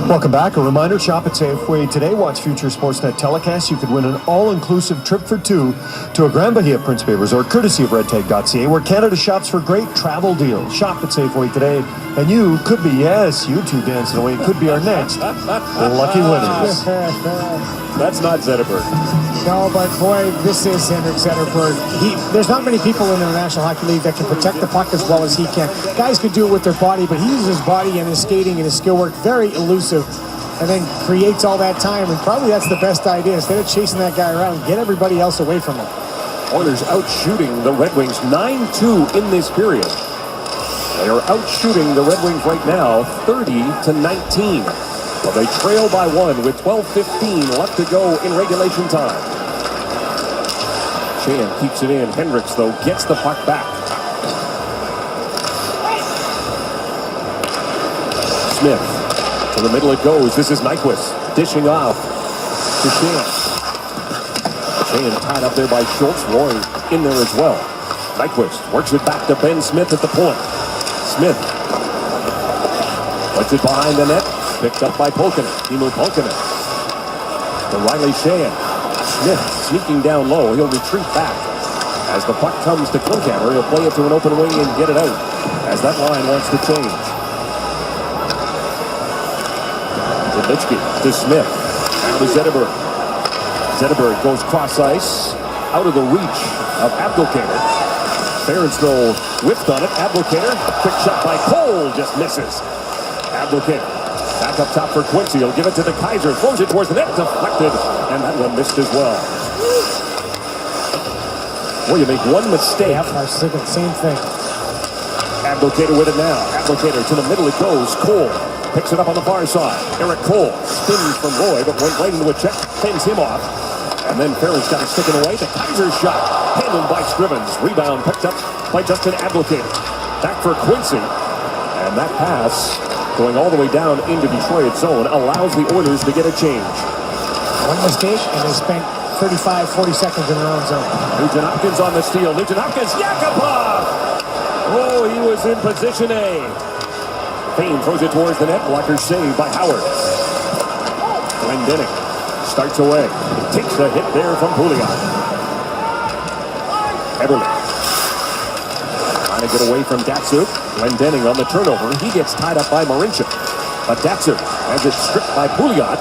Welcome back. A reminder, shop at Safeway today. Watch future Sportsnet telecasts. You could win an all-inclusive trip for 2 to a Grand Bahia Prince Bay resort, courtesy of redtag.ca, where Canada shops for great travel deals. Shop at Safeway today, and you could be, yes, you two dancing away, could be our next lucky winners. That's not Zetterberg. No, but boy, this is Henrik Zetterberg. There's not many people in the National Hockey League that can protect the puck as well as he can. Guys can do it with their body, but he uses his body and his skating and his skill work. Very elusive and then creates all that time. And probably that's the best idea. Instead of chasing that guy around, get everybody else away from him. Oilers out-shooting the Red Wings 9-2 in this period. They are out-shooting the Red Wings right now 30-19. Well, they trail by 1 with 12:15 left to go in regulation time. Chan keeps it in. Hendricks, though, gets the puck back. Smith. To the middle it goes. This is Nyquist dishing off to Chan. Chan tied up there by Schultz. Roy in there as well. Nyquist works it back to Ben Smith at the point. Smith puts it behind the net. Picked up by Polkinen. Timo Polkinen. To Riley Sheahan. Smith sneaking down low. He'll retreat back. As the puck comes to Klinkhammer, he'll play it to an open wing and get it out. As that line wants to change. Zidlichki to Smith. Now to Zetterberg. Zetterberg goes cross ice. Out of the reach of Abdelkader. Ferentz, though, whiffed on it. Abdelkader. Quick shot by Cole. Just misses. Abdelkader. Back up top for Quincy. He'll give it to the Kaiser. Throws it towards the net. Deflected. And that one missed as well. Well, you make one mistake. Yep, I was thinking the same thing. Abdelkader with it now. Abdelkader to the middle it goes. Cole picks it up on the far side. Eric Cole spins from Roy, but went right into a check. Fends him off. And then Ferentz got it sticking away. The Kaiser shot. Handled by Scrivens. Rebound picked up by Justin Abdelkader. Back for Quincy. And that pass, going all the way down into Detroit's zone, allows the Oilers to get a change. One mistake, and they spent 35, 40 seconds in their own zone. Nugent Hopkins on the steal. Nugent Hopkins, Yakupov! Oh, he was in position A. Payne throws it towards the net. Blocker saved by Howard. Glendening starts away. Takes the hit there from Pouliot. Eberle. Trying to get away from Datsuk. Glendening on the turnover. He gets tied up by Marinchuk. But Datsuk has it stripped by Pouliot.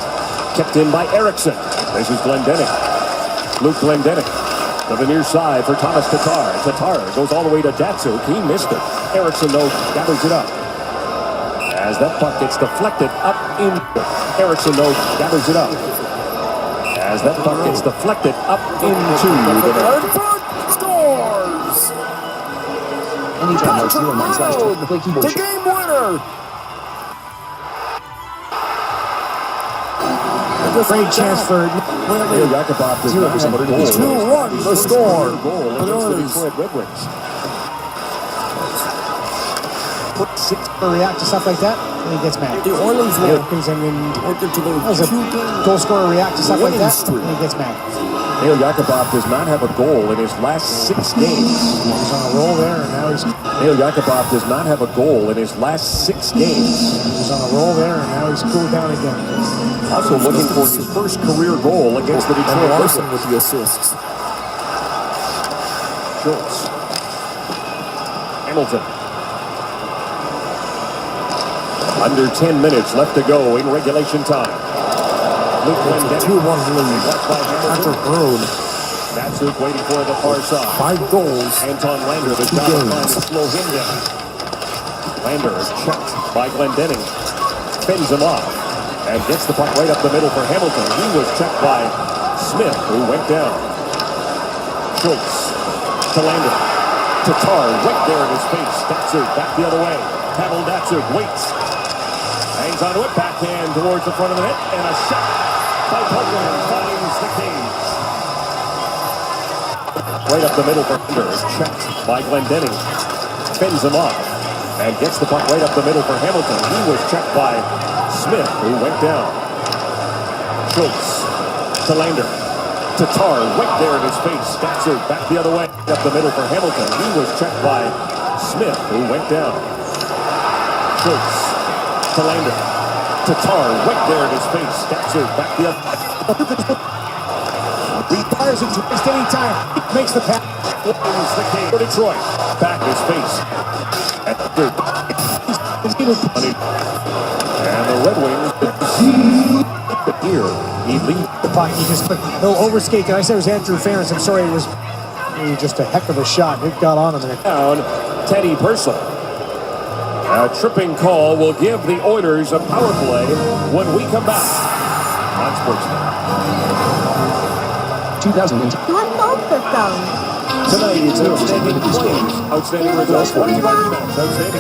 Kept in by Eriksson. This is Glendening. Luke Glendening to the near side for Thomas Tatar. Tatar goes all the way to Datsuk. He missed it. Eriksson, though, gathers it up. As that puck gets deflected up in. Eriksson, though, gathers it up. As that puck gets deflected up into the net. Scores! Anytime there's 0 The game winner! Great chance for Yakupov does not have a goal. 2-1 the score. Goal against the Detroit Red Wings. react to stuff like that, and he gets mad. The Oilers will work into the goal scorer react to stuff like that, and he gets mad. Neil Yakupov does not have a goal in his last 6 games. He's on a roll there, and now he's... Neil Yakupov does not have a goal in his last 6 games. He's on a roll there, and now he's cooled down again. Also looking for his first career goal against the Detroit Larson with the assists. Schultz. Hamilton. Under 10 minutes left to go in regulation time. Luke Glendening. 2-1 lead after Road. Datsuk waiting for the far side. 5 goals. Anton Lander, the job of trying to slow him down. Lander is checked by Glendening. Spins him off and gets the puck right up the middle for Hamilton. He was checked by Smith, who went down. Schultz to Lander. Tatar right there in his face. Datsuk back the other way. Pavel Datsuk waits. Hangs onto it, backhand towards the front of the net, and a shot by Polkinen finds the cage. Right up the middle for Lander is checked by Glendening. Spins him off and gets the puck right up the middle for Hamilton. He was checked by Smith, who went down. Schultz to Lander. Tatar right there in his face. Datsuk back the other way. Up the middle for Hamilton. He was checked by Smith, who went down. Schultz to Lander. Tatar right there in his face. Datsuk back the other way. He fires it to waste any time. Makes the pass. Wins the game for Detroit. Back his face. At third. And the Red Wings here. He leads the puck. He just he'll overskate there. I said it was Andrew Ferentz. I'm sorry, it was just a heck of a shot. It got on him. Down Teddy Purcell. A tripping call will give the Oilers a power play when we come back on Sportsnet. 2010. Tonight, it's outstanding plays, outstanding results, outstanding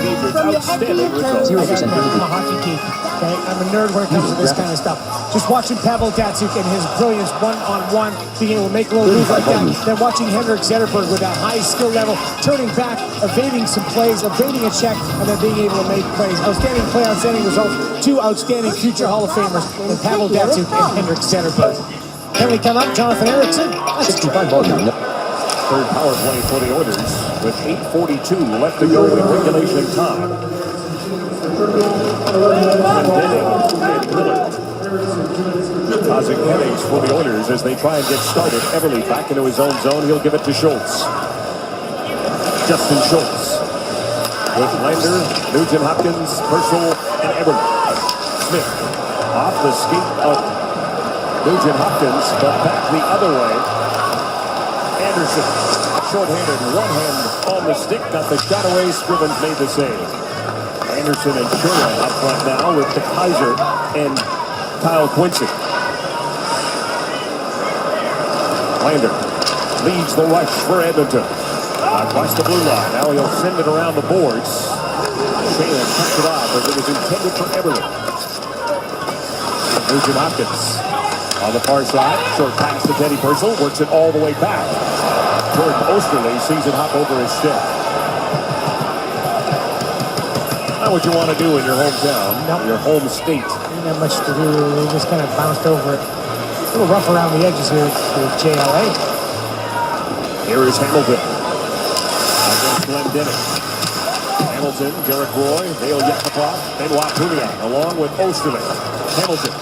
agents, outstanding results. I'm a hockey geek. Okay? I'm a nerd when it comes to this kind of stuff. Just watching Pavel Datsyuk and his brilliance one-on-one, being able to make a little move like that, then watching Henrik Zetterberg with that high skill level, turning back, evading some plays, evading a check, and then being able to make plays. Outstanding play, outstanding results. Two outstanding future Hall of Famers in Pavel Datsyuk and Henrik Zetterberg. Can we come up, Jonathan Ericsson? 65 ball game. Third power play for the Oilers with 8:42 left to go in regulation time. Denning and Miller causing headaches for the Oilers as they try and get started. Everly back into his own zone. He'll give it to Schultz. Justin Schultz with Lander, Nugent Hopkins, Purcell, and Everly. Smith off the skate of Nugent Hopkins, but back the other way. Anderson, short-handed, one hand on the stick, got the shot away. Scrivens made the save. Anderson and Sherman up front now with DeKaiser and Kyle Quincy. Lander leads the rush for Edmonton. Across the blue line. Now he'll send it around the boards. Shayne cuts it off as it was intended for Everly. Nugent Hopkins on the far side. Short pass to Teddy Purcell. Works it all the way back. Jordan Osterley sees it hop over his stick. Not what you want to do in your hometown, your home state. Didn't have much to do. They just kind of bounced over it. A little rough around the edges here with JLA. Here is Hamilton against Glendening. Hamilton, Derek Roy, Dale Yakupov, Benoit Pouliot, along with Osterley. Hamilton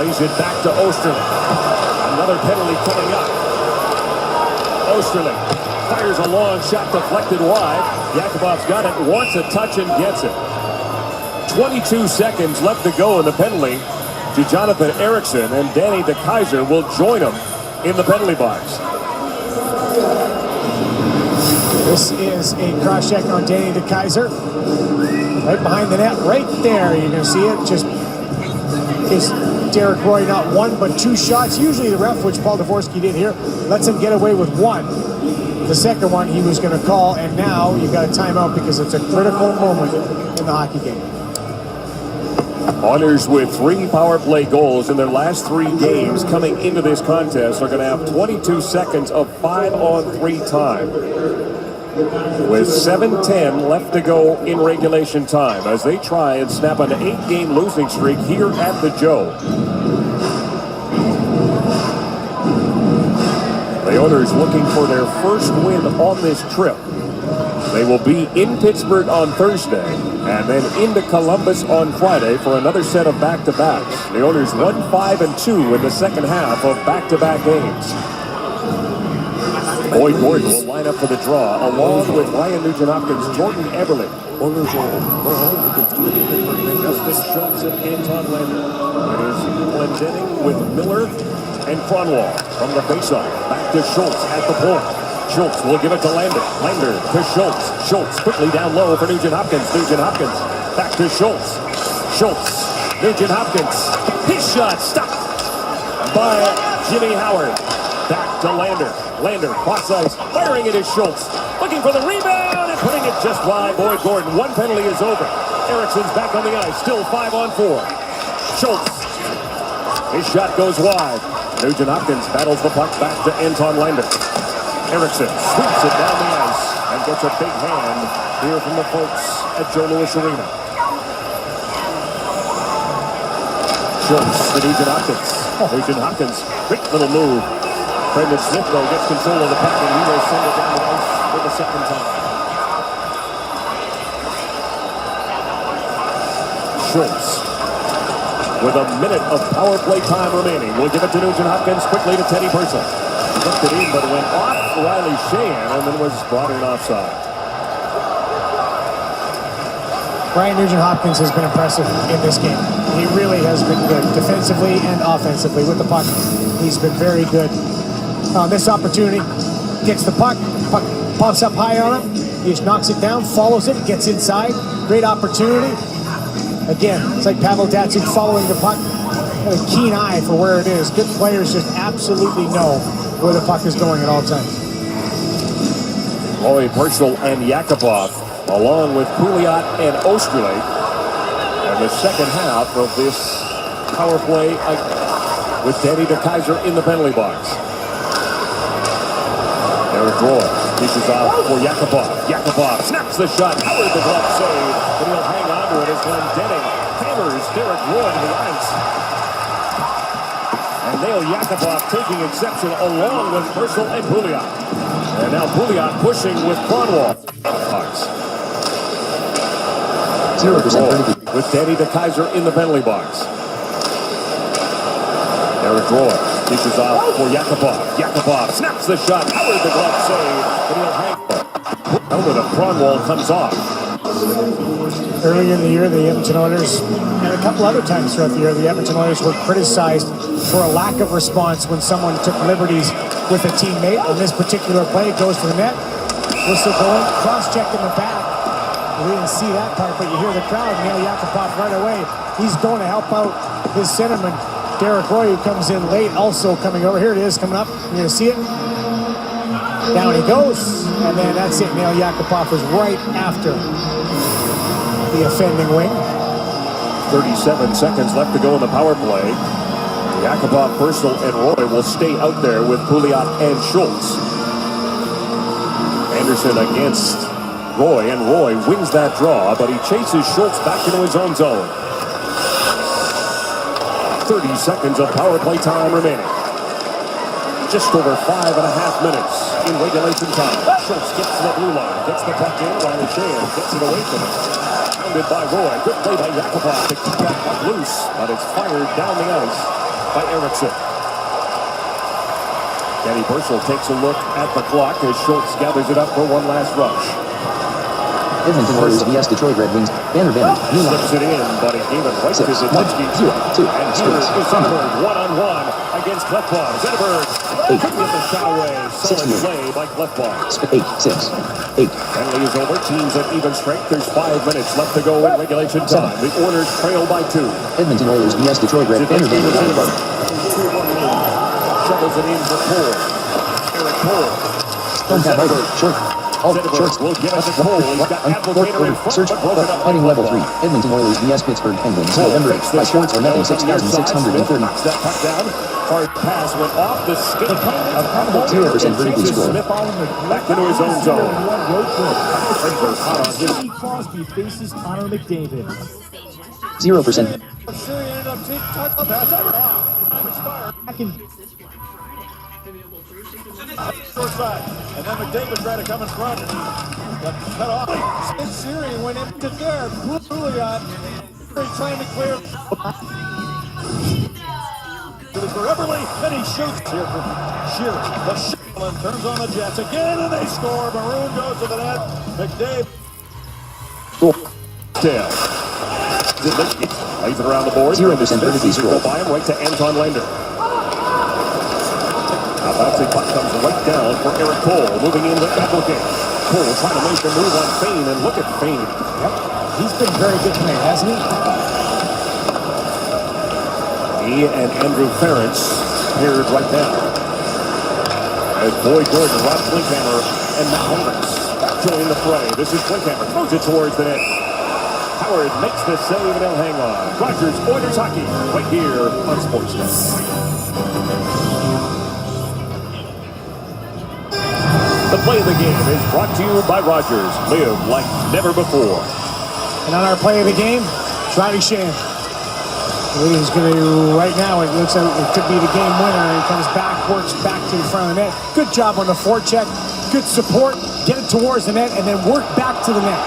lays it back to Osterley. Another penalty coming up. Osterley fires a long shot deflected wide. Yakupov's got it, wants a touch and gets it. 22 seconds left to go in the penalty to Jonathan Ericsson, and Danny DeKaiser will join him in the penalty box. This is a cross check on Danny DeKaiser. Right behind the net, right there. You're going to see it. Just is Derek Roy not one but two shots. Usually the ref, which Paul Dvorsky did here, lets him get away with one. The second one he was going to call, and now you've got a timeout because it's a critical moment in the hockey game. Oilers with 3 power play goals in their last 3 games coming into this contest are going to have 22 seconds of 5-on-3 time. With 7:10 left to go in regulation time as they try and snap an 8-game losing streak here at the Joe. The Oilers looking for their first win on this trip. They will be in Pittsburgh on Thursday and then into Columbus on Friday for another set of back-to-backs. The Oilers won 5-2 in the second half of back-to-back games. Boyd Gordon will line up for the draw, along with Ryan Nugent-Hopkins, Jordan Everly. Oilers Justin Schultz and Anton Lander. It is Glendening with Miller and Cronwall from the faceoff. Back to Schultz at the point. Schultz will give it to Lander. Lander to Schultz. Schultz quickly down low for Nugent-Hopkins. Nugent-Hopkins back to Schultz. Schultz. Nugent-Hopkins. His shot stopped by Jimmy Howard. Back to Lander. Lander, cross ice, firing it is Schultz. Looking for the rebound and putting it just wide. Boyd Gordon, one penalty is over. Ericsson's back on the ice, still 5-on-4. Schultz. His shot goes wide. Nugent-Hopkins battles the puck back to Anton Lander. Ericsson sweeps it down the ice and gets a big hand here from the folks at Joe Louis Arena. Schultz to Nugent-Hopkins. Nugent-Hopkins, quick little move. Brendan Smith, though, gets control of the puck, and he will send it down the ice for the second time. Schultz, with a minute of power play time remaining, will give it to Nugent-Hopkins quickly to Teddy Purcell. Looked it in, but it went off Riley Sheahan, and then was brought in offside. Ryan Nugent-Hopkins has been impressive in this game. He really has been good defensively and offensively with the puck. He's been very good. On this opportunity, gets the puck pops up high on him, He just knocks it down, follows it, gets inside. Great opportunity. Again, it's like Pavel Datsyuk following the puck. Got a keen eye for where it is. Good players just absolutely know where the puck is going at all times. Roy, Purcell, and Yakupov, along with Pouliot and Osterley. And the second half of this power play with Danny DeKeyser in the penalty box. Eric Roy reaches out for Yakupov. Yakupov snaps the shot. Howard the glove save, but he'll hang on to it as Glenn Denning hammers Derek Roy to the ice. And Nail Yakupov taking exception along with Purcell and Pouliot. And now Pouliot pushing with Cronwall. 0% with Danny DeKeyser in the penalty box. Eric Roy reaches out for Yakupov. Yakupov snaps the shot. Howard the glove save, but he'll hang. Helmet of Cronwall comes off. Early in the year, the Edmonton Oilers, and a couple other times throughout the year, the Edmonton Oilers were criticized for a lack of response when someone took liberties with a teammate. On this particular play, it goes to the net. Whistle going, cross-check in the back. We didn't see that part, but you hear the crowd nail Yakupov right away. He's going to help out his centerman, Derek Roy, who comes in late, also coming over. Here it is, coming up. You're going to see it. Down he goes, and then that's it. Nail Yakupov is right after the offending wing. 37 seconds left to go in the power play. Yakupov, Purcell, and Roy will stay out there with Pouliot and Schultz. Anderson against Roy, and Roy wins that draw, but he chases Schultz back into his own zone. 30 seconds of power play time remaining. Just over 5.5 minutes in regulation time. Schultz gets to the blue line, gets the puck in, Riley Shea gets it away from him. Pounded by Roy. Good play by Yakupov to keep that puck loose, but it's fired down the ice by Eriksson. Danny Purcell takes a look at the clock as Schultz gathers it up for one last rush. Edmonton Oilers vs. Detroit Red Wings. Banner Bennett. Slips it in, but he gave it right to Zidlicky. And here is Zetterberg one-on-one against Klefbom. Zetterberg couldn't get the shot away. Solid play by Klefbom. 8-6. Penalty is over. Teams at even strength. There's 5 minutes left to go in regulation time. The Oilers trail by 2. Edmonton Oilers vs. Detroit Red Banner Bennett. Shovels it in for Cole. Eric Cole. Zetterberg. Short. Zetterberg will give it to Cole. He's got Applegator in front, Search but broken up. fighting level 3. Edmonton Oilers vs. Pittsburgh Penguins. November 8th by Schwartz for netting 6,630. Knocks that puck down. Hard pass went off the skate. 0% vertically scored. Back into his own zone. Fraser's hot on his. Crosby faces Connor McDavid. 0%. Short side, and then McDavid tried to come in front, and he got cut off. And Siri went into third. Pouliot trying to clear to the Everly, and he shoots here from Shearer. The Shillen turns on the Jets again, and they score. Maroon goes to the net. McDavid. Zidlicky lays it around the boards. 0% vertically scored. By him right to Anton Lander. Now bouncing puck comes right down for Eric Cole, moving in to Applegate. Cole trying to make the move on Fane, and look at Fane. Yep, he's been very good tonight, hasn't he? He and Andrew Ferentz paired right now. As Boyd Gordon, Rob Klinkhammer, and Matt Hendricks join the fray. This is Klinkhammer, throws it towards the net. Howard makes the save, and he'll hang on. Rogers, Oilers hockey, right here on Sportsnet. The play of the game is brought to you by Rogers. Live like never before. And on our play of the game, Riley Shea. He's going to, right now, it looks like it could be the game winner. He comes back, works back to the front of the net. Good job on the forecheck. Good support. Get it towards the net, and then work back to the net.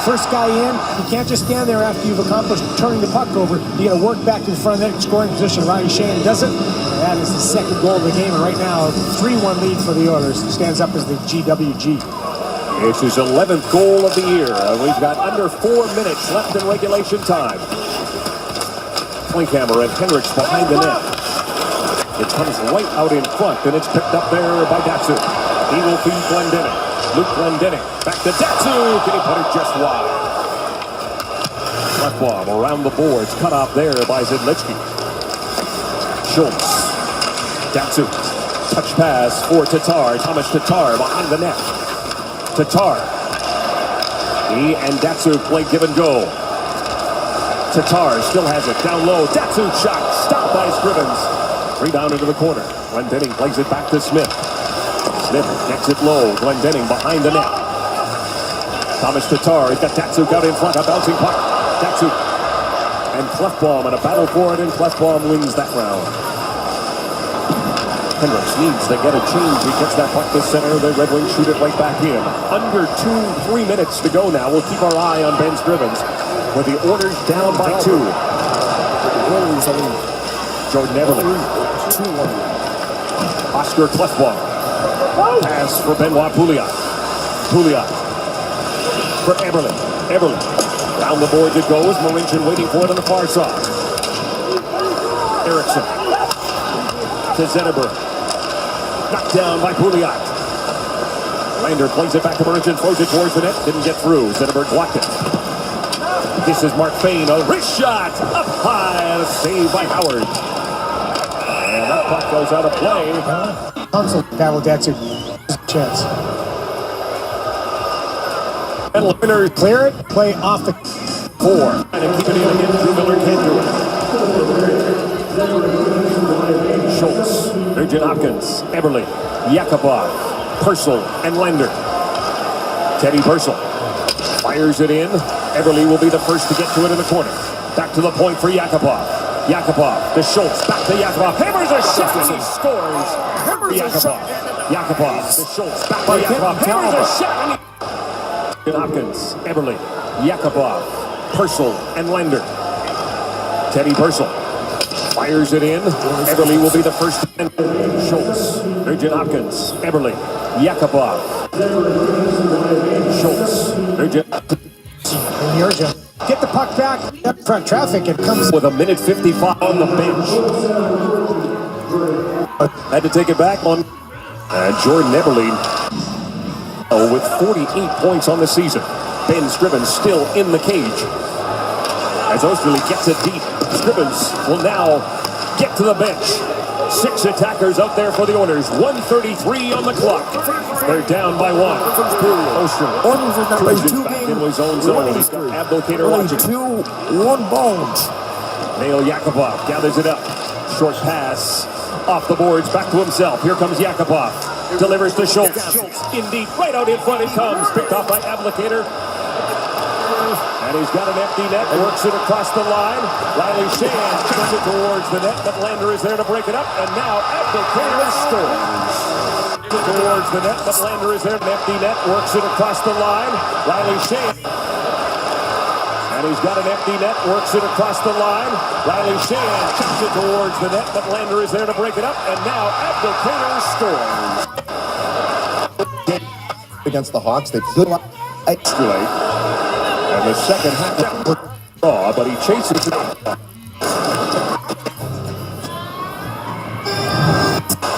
First guy in, you can't just stand there after you've accomplished turning the puck over. You got to work back to the front of the net, scoring position. Riley Shea does it. And that is the second goal of the game, and right now, a 3-1 lead for the Oilers. Stands up as the GWG. It's his 11th goal of the year. We've got under 4 minutes left in regulation time. Klinkhammer and Hendricks behind the net. It comes right out in front, and it's picked up there by Datsyuk. He will feed Glendening. Luke Glendening. Back to Datsuk. And he put it just wide. Left bomb around the boards. Cut off there by Zidlichki. Schultz. Datsuk. Touch pass for Tatar. Thomas Tatar behind the net. Tatar. He and Datsuk play give and go. Tatar still has it down low. Datsuk shot. Stopped by Scrivens. Rebound into the corner. Glendening plays it back to Smith. Smith gets it low. Glendening behind the net. Thomas Tatar. He's got Datsuk out in front. A bouncing puck. Datsuk. And Clefbaum in a battle for it, and Clefbaum wins that round. Hendricks needs to get a change. He gets that puck to center. The Red Wings shoot it right back in. Under 2-3 minutes to go now. We'll keep our eye on Ben Scrivens with the Oilers down by 2. Jordan Everly. Oscar Clefbaum. Pass for Benoit Pouliot. Pouliot for Everly. Everly. Down the boards it goes. Marincin waiting for it on the far side. Eriksson to Zetterberg. Knocked down by Pouliot. Lander plays it back to Marincin. Throws it towards the net. Didn't get through. Zetterberg blocked it. This is Mark Fane. A wrist shot. Up high. A save by Howard. And that puck goes out of play. Council Pavel Datsuk. Chance. And Miller Clear it. Play off the 4. And keep it in again. Drew Miller can't do it. Schultz. Nugent Hopkins. Eberle. Yakupov. Purcell and Lander. Teddy Purcell. Fires it in. Everly will be the first to get to it in the corner. Back to the point for Yakupov. Yakupov to Schultz. Back to Yakupov. Hammers a shot and he scores. Yakupov. Yakupov to Schultz. Back to Yakupov. Hammers a shot and he... Hopkins. Everly. Yakupov. Purcell and Lander. Teddy Purcell. Fires it in. Everly will be the first. Schultz. Nugent Hopkins. Everly. Yakupov. Schultz. Nugent. Get the puck back. Up front traffic. It comes with a minute 55 on the bench. Had to take it back on. Jordan Eberle with 48 points on the season. Ben Scrivens still in the cage. As Osterley gets it deep, Scrivens will now get to the bench. 6 attackers out there for the Oilers. 1:33 on the clock. They're down by 1. Osterley. Oilers is back in his own zone. He's got Abdelkader watching. 2-1 Bones. Nail Yakupov gathers it up. Short pass off the boards back to himself. Here comes Yakupov. Delivers to Schultz. Schultz indeed right out in front it comes. Picked off by Abdelkader. And he's got an empty net, works it across the line. Riley Shan puts it towards the net, but Lander is there to break it up. And now Abdelkader scores. Towards the net, but Lander is there. An empty net, works it across the line. Riley Shan. And he's got an empty net, works it across the line. Riley Shan chucks it towards the net, but Lander is there to break it up. And now Abdelkader scores. Against the Hawks, they put up extra late. And the second half draw, but he chases it.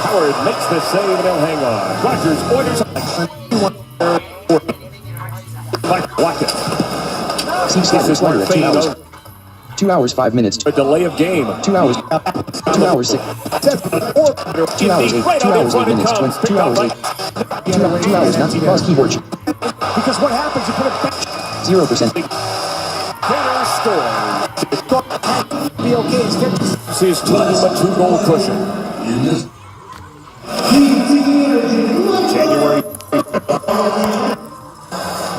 Howard makes the save and he'll hang on. Rogers, Oilers. Blocked it. Steve Snyder's letter at 2 hours. 2 hours, 5 minutes. A delay of game. 2 hours. 2 hours, 6. 2 hours, 8. 2 hours, 8 minutes. 2 hours, 8. 2 hours, not pause keyboard. because what happens, you put it back. 0%. Taylor scores. Be okay. It's 50. His team a 2-goal cushion. January.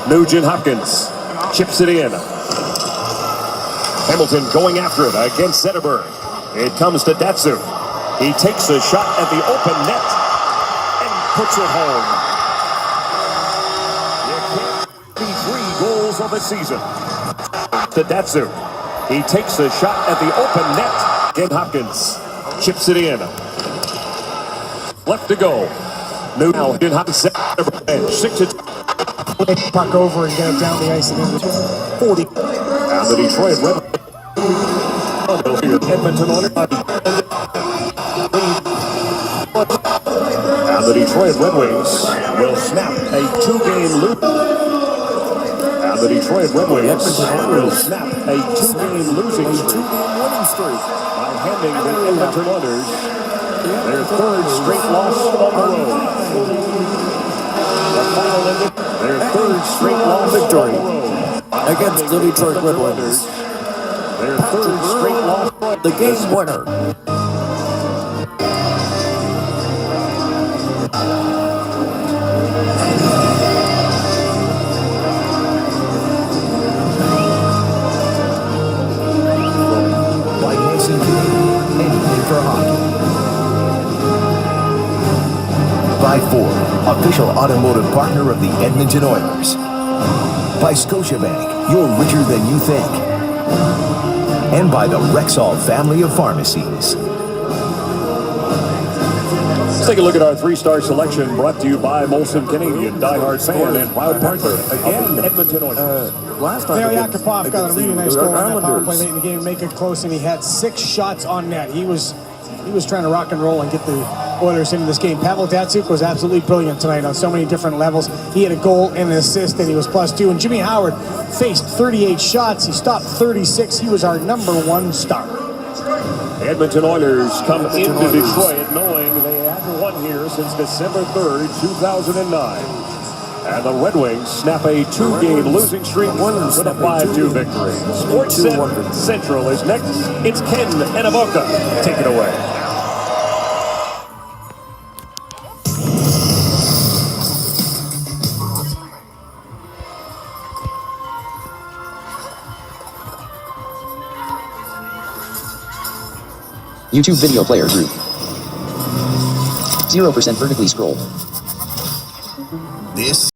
Nugent Hopkins chips it in. Hamilton going after it against Zetterberg. It comes to Datsuk. He takes a shot at the open net and puts it home. The 3 goals of the season. To Datsuk. He takes a shot at the open net. Again, Hopkins chips it in. Left to go. Nugent Hopkins bench. 6-2. Puck over and get it down the ice and into 40. Now the Detroit Redwings. Edmonton on it. And the Detroit Red Wings will snap a 2-game losing. And the Detroit Red Wings will snap a 2-game losing streak by handing the Edmonton Oilers their 3rd straight loss on the road. The final ended their 3rd straight loss victory against the Detroit Red Wings. Their 3rd straight loss, the game winner. By Mason King, anything for hockey. By Ford, official automotive partner of the Edmonton Oilers. By Scotiabank, you're richer than you think. And by the Rexall family of pharmacies. Let's take a look at our 3-star selection brought to you by Molson Canadian, diehard fan and proud partner of the Edmonton Oilers. Last time Ilya Yakupov got a really nice goal on that power play late in the game, make it close, and he had 6 shots on net. He was trying to rock and roll and get the Oilers into this game. Pavel Datsyuk was absolutely brilliant tonight on so many different levels. He had a goal and an assist, and he was +2. And Jimmy Howard faced 38 shots. He stopped 36. He was our #1 star. The Edmonton Oilers come into Detroit knowing they hadn't won here since December 3rd, 2009. And the Red Wings snap a 2-game losing streak with a 5-2 victory. Sportsnet Central is next. It's Ken Anaboka. Take it away. YouTube video player group. 0% vertically scrolled. This